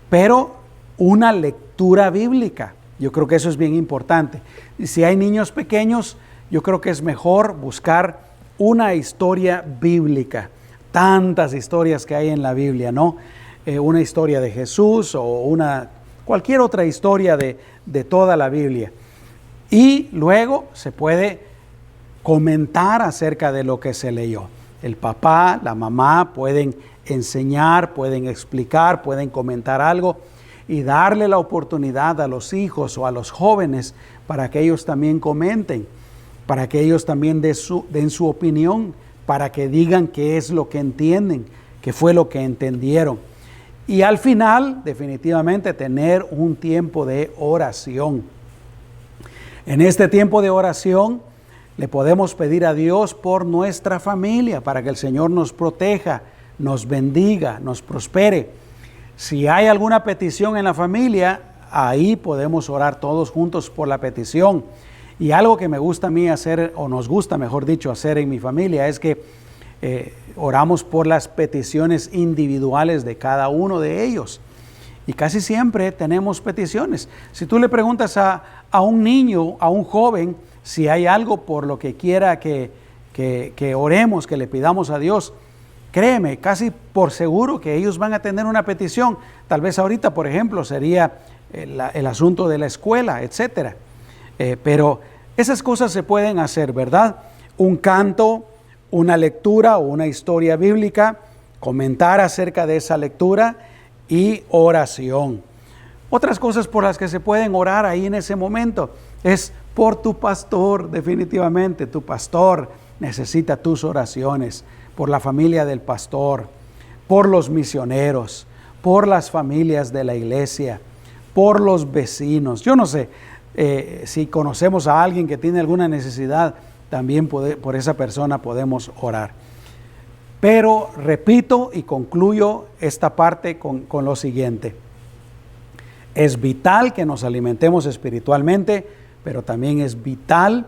Pero una lectura bíblica, yo creo que eso es bien importante. Y si hay niños pequeños, yo creo que es mejor buscar una historia bíblica. Tantas historias que hay en la Biblia, ¿no? Una historia de Jesús o cualquier otra historia de toda la Biblia. Y luego se puede comentar acerca de lo que se leyó. El papá, la mamá pueden enseñar, pueden explicar, pueden comentar algo y darle la oportunidad a los hijos o a los jóvenes para que ellos también comenten, para que ellos también den su opinión, para que digan qué es lo que entienden, qué fue lo que entendieron. Y al final, definitivamente, tener un tiempo de oración. En este tiempo de oración, le podemos pedir a Dios por nuestra familia, para que el Señor nos proteja, nos bendiga, nos prospere. Si hay alguna petición en la familia, ahí podemos orar todos juntos por la petición. Y algo que me gusta a mí hacer, o nos gusta, mejor dicho, hacer en mi familia, es que oramos por las peticiones individuales de cada uno de ellos. Y casi siempre tenemos peticiones. Si tú le preguntas a un niño, a un joven, si hay algo por lo que quiera que oremos, que le pidamos a Dios, créeme, casi por seguro que ellos van a tener una petición. Tal vez ahorita, por ejemplo, sería el asunto de la escuela, etcétera. Pero esas cosas se pueden hacer, ¿verdad? Un canto, una lectura o una historia bíblica, comentar acerca de esa lectura y oración. Otras cosas por las que se pueden orar ahí en ese momento es por tu pastor. Definitivamente tu pastor necesita tus oraciones, por la familia del pastor, por los misioneros, por las familias de la iglesia, por los vecinos. Yo no sé si conocemos a alguien que tiene alguna necesidad, también por esa persona podemos orar. Pero repito y concluyo esta parte con lo siguiente. Es vital que nos alimentemos espiritualmente, pero también es vital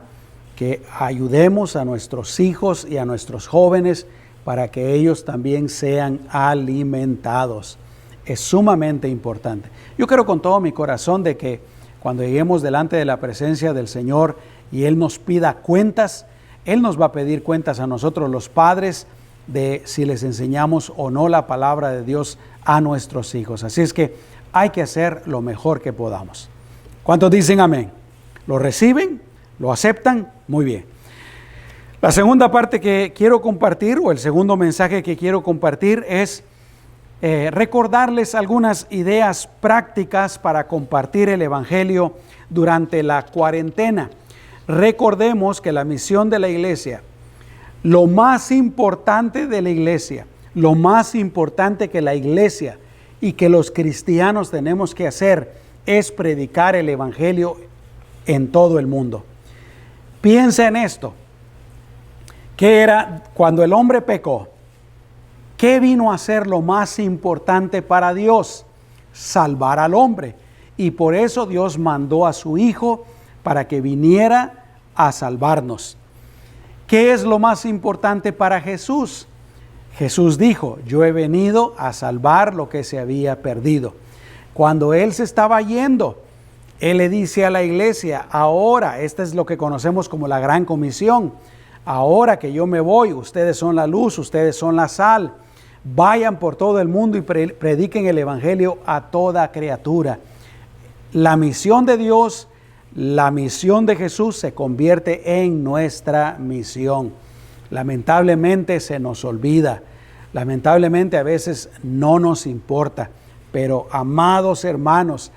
que ayudemos a nuestros hijos y a nuestros jóvenes para que ellos también sean alimentados. Es sumamente importante. Yo creo con todo mi corazón de que cuando lleguemos delante de la presencia del Señor y Él nos pida cuentas, Él nos va a pedir cuentas a nosotros los padres de si les enseñamos o no la palabra de Dios a nuestros hijos. Así es que hay que hacer lo mejor que podamos. ¿Cuántos dicen amén? ¿Lo reciben? ¿Lo aceptan? Muy bien. La segunda parte que quiero compartir, o el segundo mensaje que quiero compartir, es recordarles algunas ideas prácticas para compartir el Evangelio durante la cuarentena. Recordemos que la misión de la iglesia, lo más importante de la iglesia, lo más importante que la iglesia y que los cristianos tenemos que hacer es predicar el Evangelio en todo el mundo. Piensa en esto. ¿Qué era cuando el hombre pecó? ¿Qué vino a ser lo más importante para Dios? Salvar al hombre. Y por eso Dios mandó a su Hijo para que viniera a salvarnos. ¿Qué es lo más importante para Jesús? Jesús dijo, yo he venido a salvar lo que se había perdido. Cuando Él se estaba yendo, Él le dice a la iglesia, ahora, esta es lo que conocemos como la Gran Comisión, ahora que yo me voy, ustedes son la luz, ustedes son la sal, vayan por todo el mundo y prediquen el Evangelio a toda criatura. La misión de Dios, la misión de Jesús se convierte en nuestra misión. Lamentablemente se nos olvida, lamentablemente a veces no nos importa, pero amados hermanos,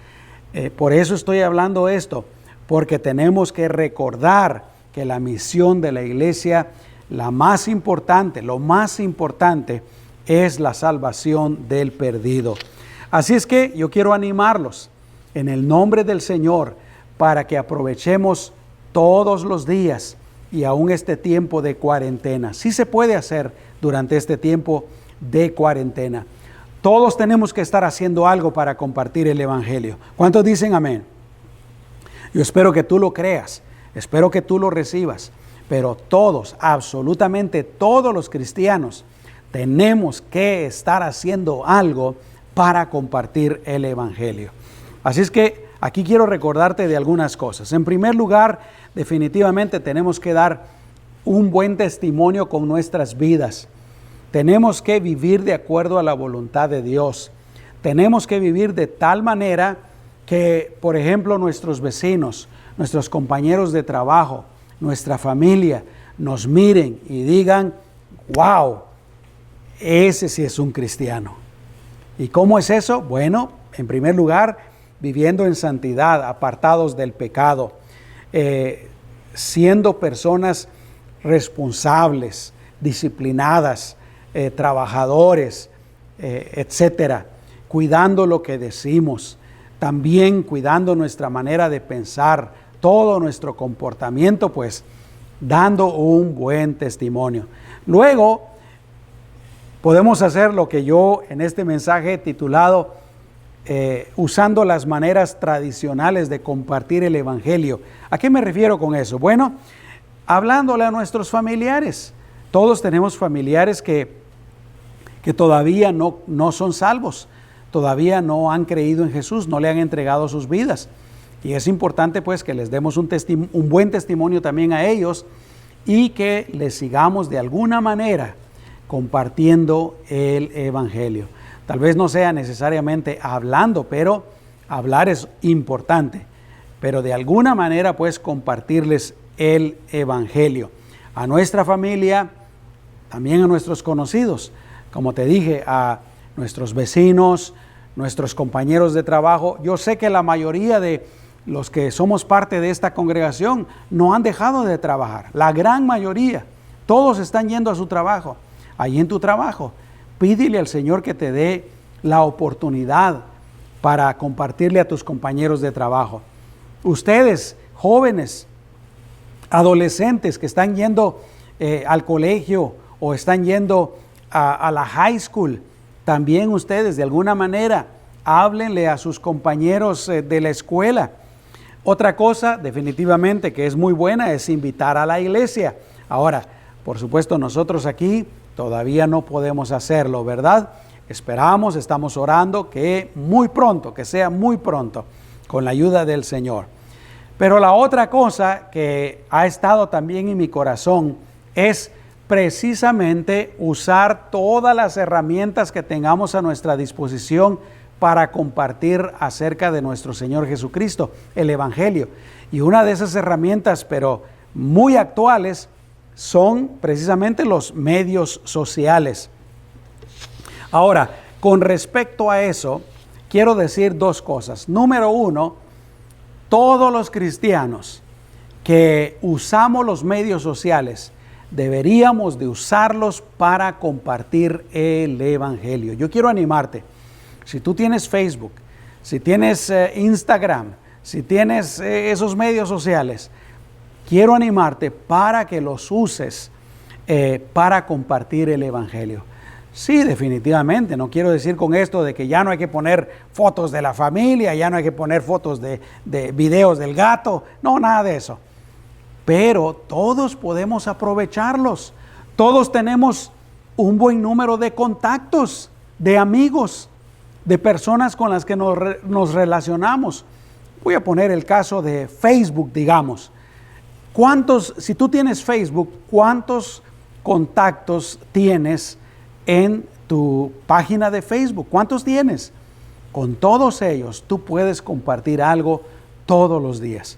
por eso estoy hablando esto, porque tenemos que recordar que la misión de la iglesia, la más importante, lo más importante es la salvación del perdido. Así es que yo quiero animarlos en el nombre del Señor para que aprovechemos todos los días y aún este tiempo de cuarentena. Sí se puede hacer durante este tiempo de cuarentena. Todos tenemos que estar haciendo algo para compartir el Evangelio. ¿Cuántos dicen amén? Yo espero que tú lo creas, espero que tú lo recibas, pero todos, absolutamente todos los cristianos, tenemos que estar haciendo algo para compartir el Evangelio. Así es que aquí quiero recordarte de algunas cosas. En primer lugar, definitivamente tenemos que dar un buen testimonio con nuestras vidas. Tenemos que vivir de acuerdo a la voluntad de Dios. Tenemos que vivir de tal manera que, por ejemplo, nuestros vecinos, nuestros compañeros de trabajo, nuestra familia, nos miren y digan, wow, ese sí es un cristiano. ¿Y cómo es eso? Bueno, en primer lugar, viviendo en santidad, apartados del pecado, siendo personas responsables, disciplinadas, trabajadores, etcétera, cuidando lo que decimos, también cuidando nuestra manera de pensar, todo nuestro comportamiento, pues dando un buen testimonio. Luego, podemos hacer lo que yo en este mensaje he titulado usando las maneras tradicionales de compartir el Evangelio. ¿A qué me refiero con eso? Bueno, hablándole a nuestros familiares. Todos tenemos familiares que todavía no son salvos, todavía no han creído en Jesús, no le han entregado sus vidas. Y es importante pues que les demos un buen testimonio también a ellos y que les sigamos de alguna manera compartiendo el Evangelio. Tal vez no sea necesariamente hablando, pero hablar es importante. Pero de alguna manera pues compartirles el Evangelio. A nuestra familia, también a nuestros conocidos. Como te dije, a nuestros vecinos, nuestros compañeros de trabajo. Yo sé que la mayoría de los que somos parte de esta congregación no han dejado de trabajar. La gran mayoría, todos están yendo a su trabajo. Allí en tu trabajo, pídele al Señor que te dé la oportunidad para compartirle a tus compañeros de trabajo. Ustedes, jóvenes, adolescentes que están yendo al colegio o están yendo a la high school, también ustedes de alguna manera háblenle a sus compañeros de la escuela. Otra cosa definitivamente que es muy buena es invitar a la iglesia. Ahora, por supuesto, nosotros aquí todavía no podemos hacerlo, ¿verdad? Esperamos, estamos orando que muy pronto, que sea muy pronto, con la ayuda del Señor. Pero la otra cosa que ha estado también en mi corazón es precisamente usar todas las herramientas que tengamos a nuestra disposición para compartir acerca de nuestro Señor Jesucristo, el Evangelio. Y una de esas herramientas, pero muy actuales, son precisamente los medios sociales. Ahora, con respecto a eso, quiero decir dos cosas. Número uno, todos los cristianos que usamos los medios sociales deberíamos de usarlos para compartir el Evangelio. Yo quiero animarte. Si tú tienes Facebook, si tienes Instagram, si tienes esos medios sociales, quiero animarte para que los uses para compartir el Evangelio. Sí, definitivamente, no quiero decir con esto de que ya no hay que poner fotos de la familia, ya no hay que poner fotos de videos del gato, no, nada de eso. Pero todos podemos aprovecharlos. Todos tenemos un buen número de contactos, de amigos, de personas con las que nos relacionamos. Voy a poner el caso de Facebook, digamos. Si tú tienes Facebook, ¿cuántos contactos tienes en tu página de Facebook? ¿Cuántos tienes? Con todos ellos tú puedes compartir algo todos los días.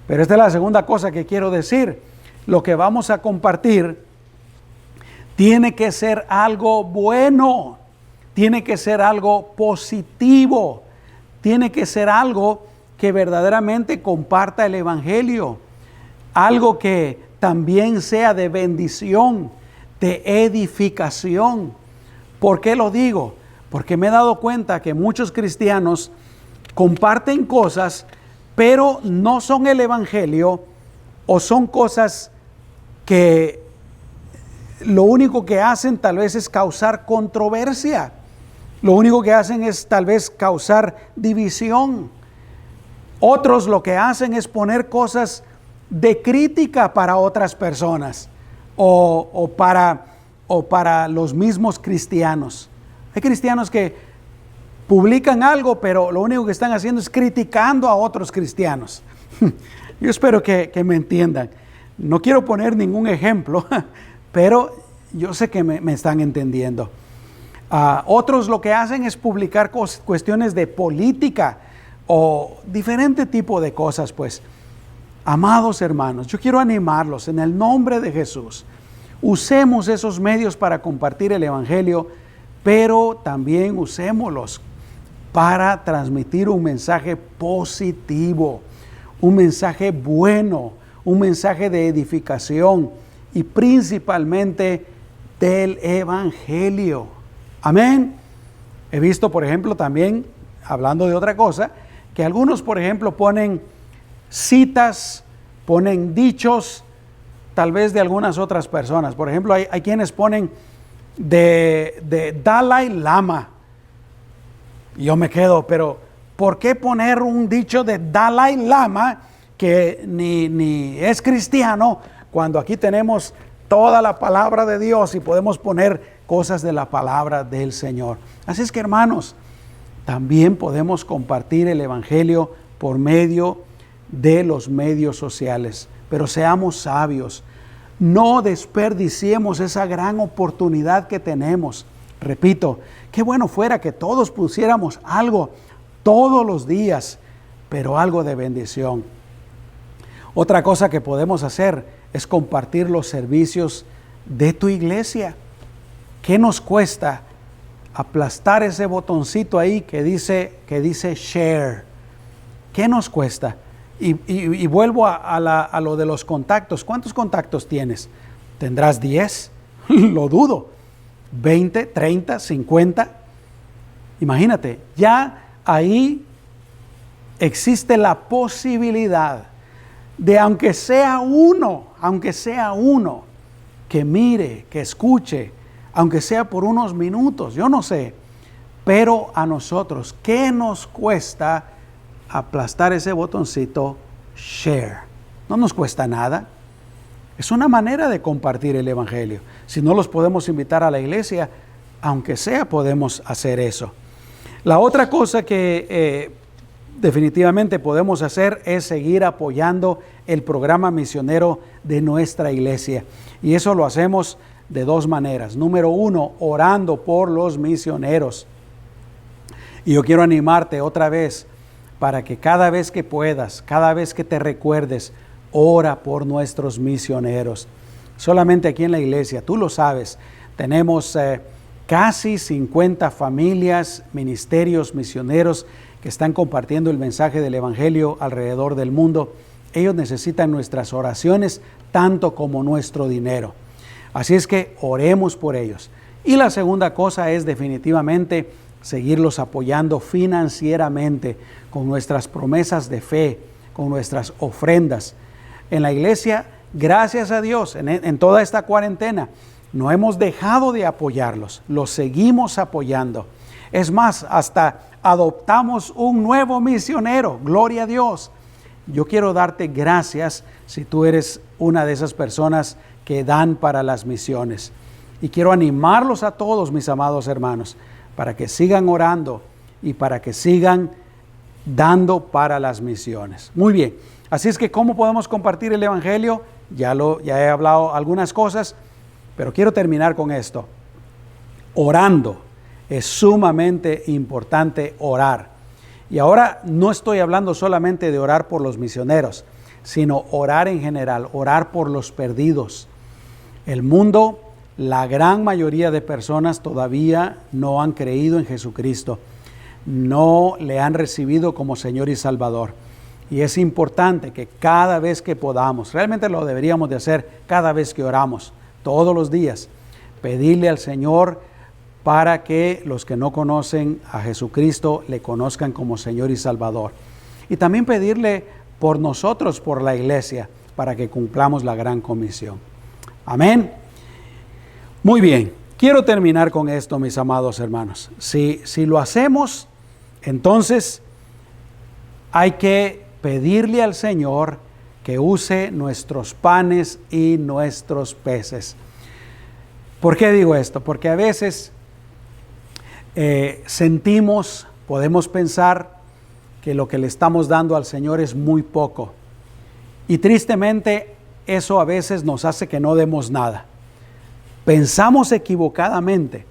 Pero esta es la segunda cosa que quiero decir. Lo que vamos a compartir tiene que ser algo bueno, tiene que ser algo positivo, tiene que ser algo que verdaderamente comparta el Evangelio, algo que también sea de bendición, de edificación. ¿Por qué lo digo? Porque me he dado cuenta que muchos cristianos comparten cosas, pero no son el Evangelio, o son cosas que lo único que hacen tal vez es causar controversia. Lo único que hacen es tal vez causar división. Otros lo que hacen es poner cosas de crítica para otras personas o para los mismos cristianos. Hay cristianos que publican algo, pero lo único que están haciendo es criticando a otros cristianos. Yo espero que me entiendan. No quiero poner ningún ejemplo, pero yo sé que me están entendiendo. Otros lo que hacen es publicar cuestiones de política o diferente tipo de cosas, pues. Amados hermanos, yo quiero animarlos en el nombre de Jesús. Usemos esos medios para compartir el Evangelio, pero también usémoslos para transmitir un mensaje positivo, un mensaje bueno, un mensaje de edificación y principalmente del Evangelio. Amén. He visto, por ejemplo, también, hablando de otra cosa, que algunos, por ejemplo, ponen citas, ponen dichos, tal vez de algunas otras personas. Por ejemplo, hay quienes ponen de Dalai Lama. Y yo me quedo, pero ¿por qué poner un dicho de Dalai Lama que ni es cristiano, cuando aquí tenemos toda la palabra de Dios y podemos poner cosas de la palabra del Señor? Así es que, hermanos, también podemos compartir el Evangelio por medio de los medios sociales, pero seamos sabios, no desperdiciemos esa gran oportunidad que tenemos. Repito, qué bueno fuera que todos pusiéramos algo todos los días, pero algo de bendición. Otra cosa que podemos hacer es compartir los servicios de tu iglesia. ¿Qué nos cuesta aplastar ese botoncito ahí que dice share? ¿Qué nos cuesta? Y vuelvo a lo de los contactos. ¿Cuántos contactos tienes? ¿Tendrás 10? Lo dudo. 20, 30, 50. Imagínate, ya ahí existe la posibilidad de aunque sea uno que mire, que escuche, aunque sea por unos minutos, yo no sé, pero a nosotros, ¿qué nos cuesta aplastar ese botoncito share? No nos cuesta nada. Es una manera de compartir el Evangelio. Si no los podemos invitar a la iglesia, aunque sea, podemos hacer eso. La otra cosa que definitivamente podemos hacer es seguir apoyando el programa misionero de nuestra iglesia. Y eso lo hacemos de dos maneras. Número uno, orando por los misioneros. Y yo quiero animarte otra vez para que cada vez que puedas, cada vez que te recuerdes, ora por nuestros misioneros. Solamente aquí en la iglesia, tú lo sabes, tenemos casi 50 familias, ministerios, misioneros que están compartiendo el mensaje del Evangelio alrededor del mundo. Ellos necesitan nuestras oraciones tanto como nuestro dinero. Así es que oremos por ellos. Y la segunda cosa es definitivamente seguirlos apoyando financieramente con nuestras promesas de fe, con nuestras ofrendas. En la iglesia, gracias a Dios, en toda esta cuarentena, no hemos dejado de apoyarlos, los seguimos apoyando. Es más, hasta adoptamos un nuevo misionero, gloria a Dios. Yo quiero darte gracias si tú eres una de esas personas que dan para las misiones. Y quiero animarlos a todos, mis amados hermanos, para que sigan orando y para que sigan dando para las misiones. Muy bien, así es que ¿cómo podemos compartir el Evangelio? Ya he hablado algunas cosas, pero quiero terminar con esto. Orando. Es sumamente importante orar. Y ahora no estoy hablando solamente de orar por los misioneros, sino orar en general, orar por los perdidos. El mundo, la gran mayoría de personas todavía no han creído en Jesucristo, no le han recibido como Señor y Salvador. Y es importante que cada vez que podamos, realmente lo deberíamos de hacer cada vez que oramos, todos los días, pedirle al Señor para que los que no conocen a Jesucristo le conozcan como Señor y Salvador. Y también pedirle por nosotros, por la iglesia, para que cumplamos la gran comisión. Amén. Muy bien, quiero terminar con esto, mis amados hermanos. Si lo hacemos, entonces hay que pedirle al Señor que use nuestros panes y nuestros peces. ¿Por qué digo esto? Porque a veces sentimos, podemos pensar que lo que le estamos dando al Señor es muy poco. Y tristemente eso a veces nos hace que no demos nada. Pensamos equivocadamente.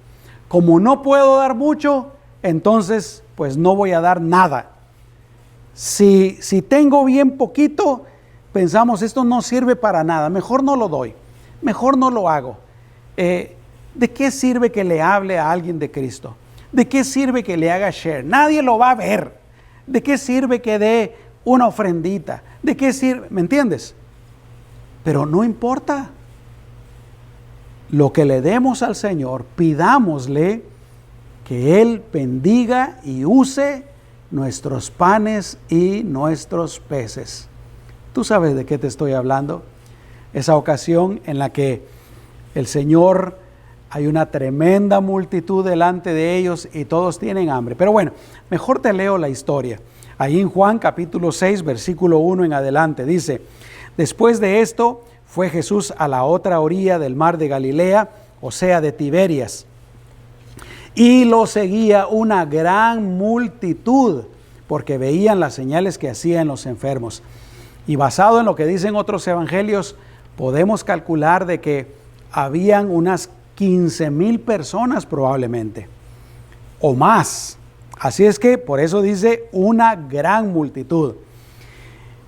Como no puedo dar mucho, entonces pues no voy a dar nada. Si tengo bien poquito, pensamos esto no sirve para nada, mejor no lo doy, mejor no lo hago. ¿De qué sirve que le hable a alguien de Cristo? ¿De qué sirve que le haga share? Nadie lo va a ver. ¿De qué sirve que dé una ofrendita? ¿De qué sirve? ¿Me entiendes? Pero no importa. Lo que le demos al Señor, pidámosle que Él bendiga y use nuestros panes y nuestros peces. ¿Tú sabes de qué te estoy hablando? Esa ocasión en la que el Señor, hay una tremenda multitud delante de ellos y todos tienen hambre. Pero bueno, mejor te leo la historia. Ahí en Juan capítulo 6, versículo 1 en adelante, dice: después de esto fue Jesús a la otra orilla del mar de Galilea, o sea, de Tiberias, y lo seguía una gran multitud, porque veían las señales que hacía en los enfermos. Y basado en lo que dicen otros evangelios, podemos calcular de que habían unas 15,000 personas probablemente, o más. Así es que por eso dice una gran multitud.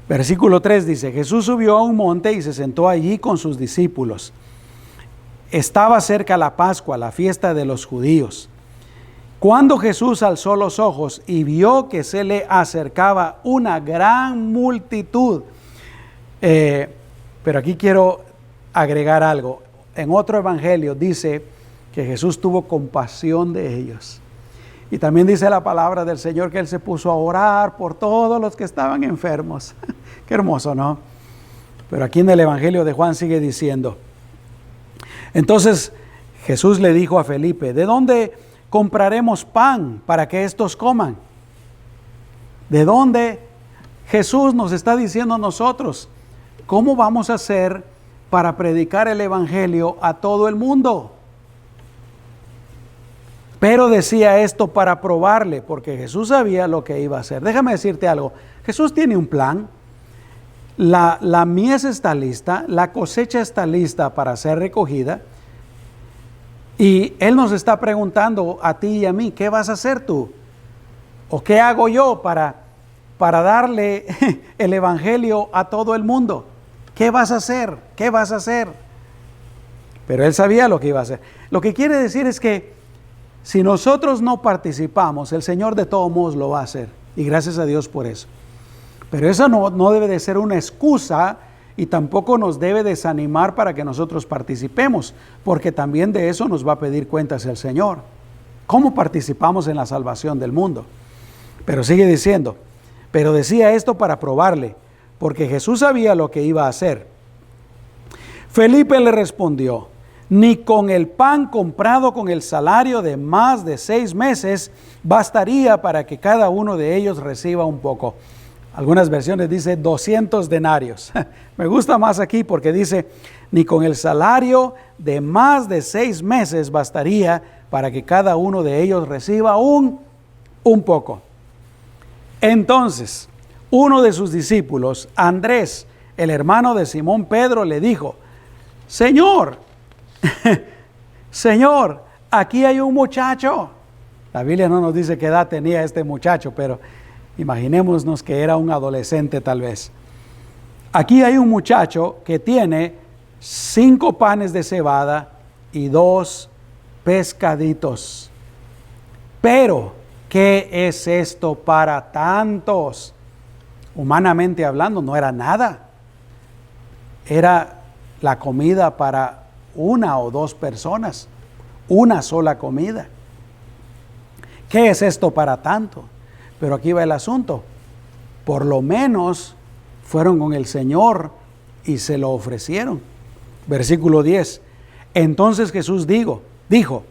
Versículo 3 dice: Jesús subió a un monte y se sentó allí con sus discípulos. Estaba cerca la Pascua, la fiesta de los judíos. Cuando Jesús alzó los ojos y vio que se le acercaba una gran multitud. Pero aquí quiero agregar algo. En otro evangelio dice que Jesús tuvo compasión de ellos. Y también dice la palabra del Señor que Él se puso a orar por todos los que estaban enfermos. Qué hermoso, ¿no? Pero aquí en el evangelio de Juan sigue diciendo: entonces Jesús le dijo a Felipe: ¿de dónde compraremos pan para que estos coman? ¿De dónde? Jesús nos está diciendo a nosotros: ¿cómo vamos a hacer para predicar el evangelio a todo el mundo. Pero decía esto para probarle, porque Jesús sabía lo que iba a hacer. Déjame decirte algo, Jesús tiene un plan. La mies está lista, la cosecha está lista para ser recogida. Y Él nos está preguntando a ti y a mí, ¿qué vas a hacer tú? ¿O qué hago yo para darle el evangelio a todo el mundo? ¿Qué vas a hacer? ¿Qué vas a hacer? Pero Él sabía lo que iba a hacer. Lo que quiere decir es que si nosotros no participamos, el Señor de todos modos lo va a hacer. Y gracias a Dios por eso. Pero eso no debe de ser una excusa y tampoco nos debe desanimar para que nosotros participemos, porque también de eso nos va a pedir cuentas el Señor. ¿Cómo participamos en la salvación del mundo? Pero sigue diciendo, pero decía esto para probarle, porque Jesús sabía lo que iba a hacer. Felipe le respondió, ni con el pan comprado con el salario de más de 6 meses bastaría para que cada uno de ellos reciba un poco. Algunas versiones dice 200 denarios. Me gusta más aquí porque dice, ni con el salario de más de 6 meses bastaría para que cada uno de ellos reciba un poco. Entonces, uno de sus discípulos, Andrés, el hermano de Simón Pedro, le dijo, Señor, Señor, aquí hay un muchacho. La Biblia no nos dice qué edad tenía este muchacho, pero imaginémonos que era un adolescente tal vez. Aquí hay un muchacho que tiene 5 panes de cebada y 2 pescaditos. Pero, ¿qué es esto para tantos? Humanamente hablando, no era nada. Era la comida para 1 o 2 personas, una sola comida. ¿Qué es esto para tanto? Pero aquí va el asunto. Por lo menos fueron con el Señor y se lo ofrecieron. Versículo 10. Entonces Jesús dijo,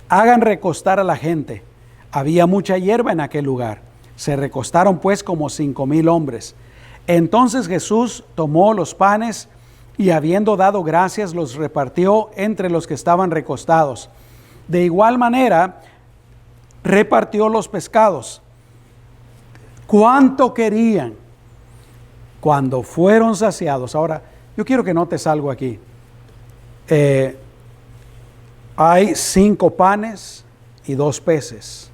hagan recostar a la gente. Había mucha hierba en aquel lugar. Se recostaron pues como 5,000 hombres. Entonces Jesús tomó los panes y habiendo dado gracias los repartió entre los que estaban recostados. De igual manera repartió los pescados. ¿Cuánto querían? Cuando fueron saciados. Ahora, yo quiero que notes algo aquí. Hay 5 panes y 2 peces.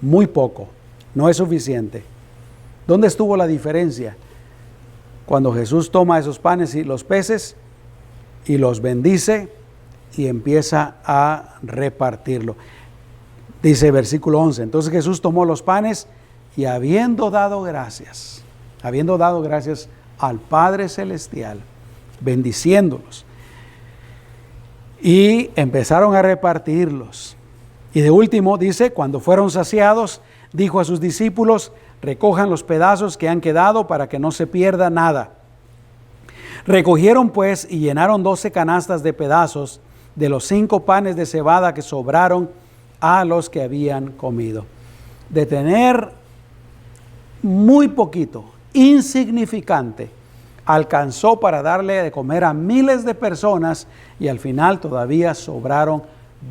Muy poco, no es suficiente. ¿Dónde estuvo la diferencia? Cuando Jesús toma esos panes y los peces y los bendice y empieza a repartirlo. Dice versículo 11, entonces Jesús tomó los panes y habiendo dado gracias al Padre Celestial, bendiciéndolos, y empezaron a repartirlos. Y de último dice, cuando fueron saciados, dijo a sus discípulos, recojan los pedazos que han quedado para que no se pierda nada. Recogieron pues y llenaron 12 canastas de pedazos de los 5 panes de cebada que sobraron a los que habían comido. De tener muy poquito, insignificante, alcanzó para darle de comer a miles de personas y al final todavía sobraron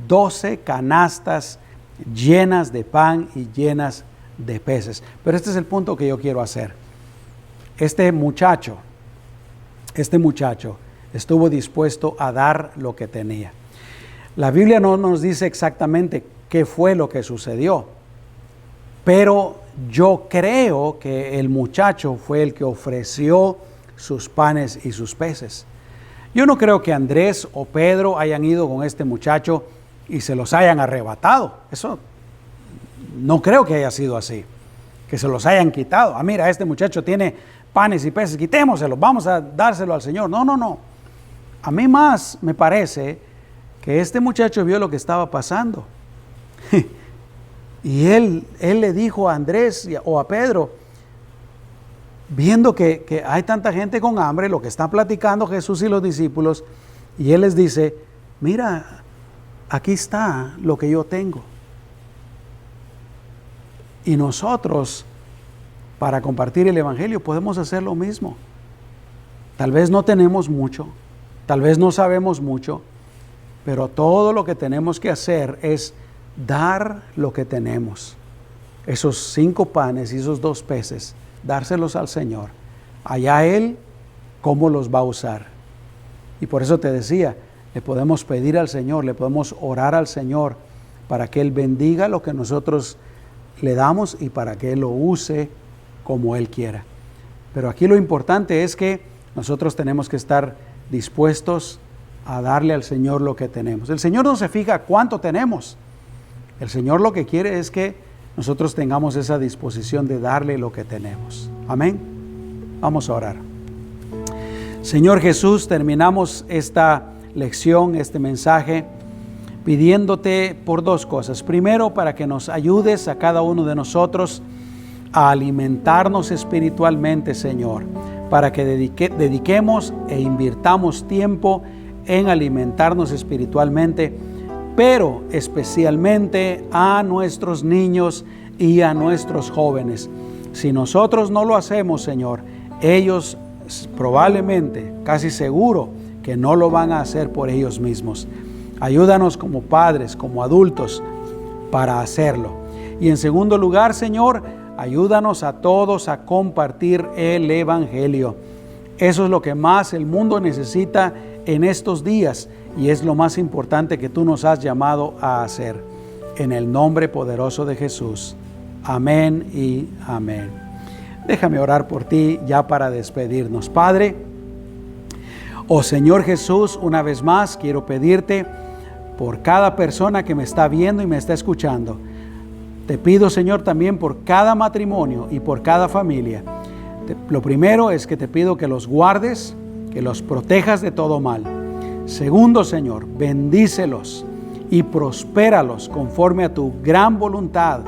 12 canastas llenas de pan y llenas de peces. Pero este es el punto que yo quiero hacer. Este muchacho estuvo dispuesto a dar lo que tenía. La Biblia no nos dice exactamente qué fue lo que sucedió, pero yo creo que el muchacho fue el que ofreció sus panes y sus peces. Yo no creo que Andrés o Pedro hayan ido con este muchacho y se los hayan arrebatado. Eso no creo que haya sido así, que se los hayan quitado. Ah, mira, este muchacho tiene panes y peces, quitémoselos, vamos a dárselo al Señor. No. A mí más me parece que este muchacho vio lo que estaba pasando. Y él le dijo a Andrés o a Pedro, viendo que hay tanta gente con hambre, lo que están platicando Jesús y los discípulos, y él les dice, mira, aquí está lo que yo tengo. Y nosotros, para compartir el evangelio, podemos hacer lo mismo. Tal vez no tenemos mucho, Tal vez no sabemos mucho, pero todo lo que tenemos que hacer es dar lo que tenemos. Esos 5 panes y esos 2 peces, dárselos al Señor. Allá Él, cómo los va a usar. Y por eso te decía, le podemos pedir al Señor, le podemos orar al Señor para que Él bendiga lo que nosotros le damos y para que Él lo use como Él quiera. Pero aquí lo importante es que nosotros tenemos que estar dispuestos a darle al Señor lo que tenemos. El Señor no se fija cuánto tenemos. El Señor lo que quiere es que nosotros tengamos esa disposición de darle lo que tenemos. Amén. Vamos a orar. Señor Jesús, terminamos esta lección, este mensaje, pidiéndote por 2 cosas. Primero, para que nos ayudes a cada uno de nosotros a alimentarnos espiritualmente, Señor, para que dediquemos e invirtamos tiempo en alimentarnos espiritualmente, pero especialmente a nuestros niños y a nuestros jóvenes. Si nosotros no lo hacemos, Señor, ellos probablemente, casi seguro, que no lo van a hacer por ellos mismos. Ayúdanos como padres, como adultos, para hacerlo. Y en segundo lugar, Señor, ayúdanos a todos a compartir el Evangelio. Eso es lo que más el mundo necesita en estos días y es lo más importante que tú nos has llamado a hacer. En el nombre poderoso de Jesús. Amén y amén. Déjame orar por ti ya para despedirnos. Padre, oh Señor Jesús, una vez más quiero pedirte por cada persona que me está viendo y me está escuchando. Te pido, Señor, también por cada matrimonio y por cada familia. Lo primero es que te pido que los guardes, que los protejas de todo mal. Segundo, Señor, bendícelos y prospéralos conforme a tu gran voluntad,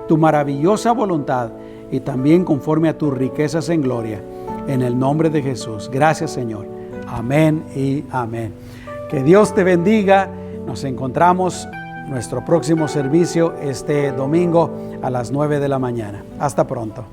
tu maravillosa voluntad y también conforme a tus riquezas en gloria. En el nombre de Jesús. Gracias, Señor. Amén y amén. Que Dios te bendiga. Nos encontramos nuestro próximo servicio este domingo a las 9 de la mañana. Hasta pronto.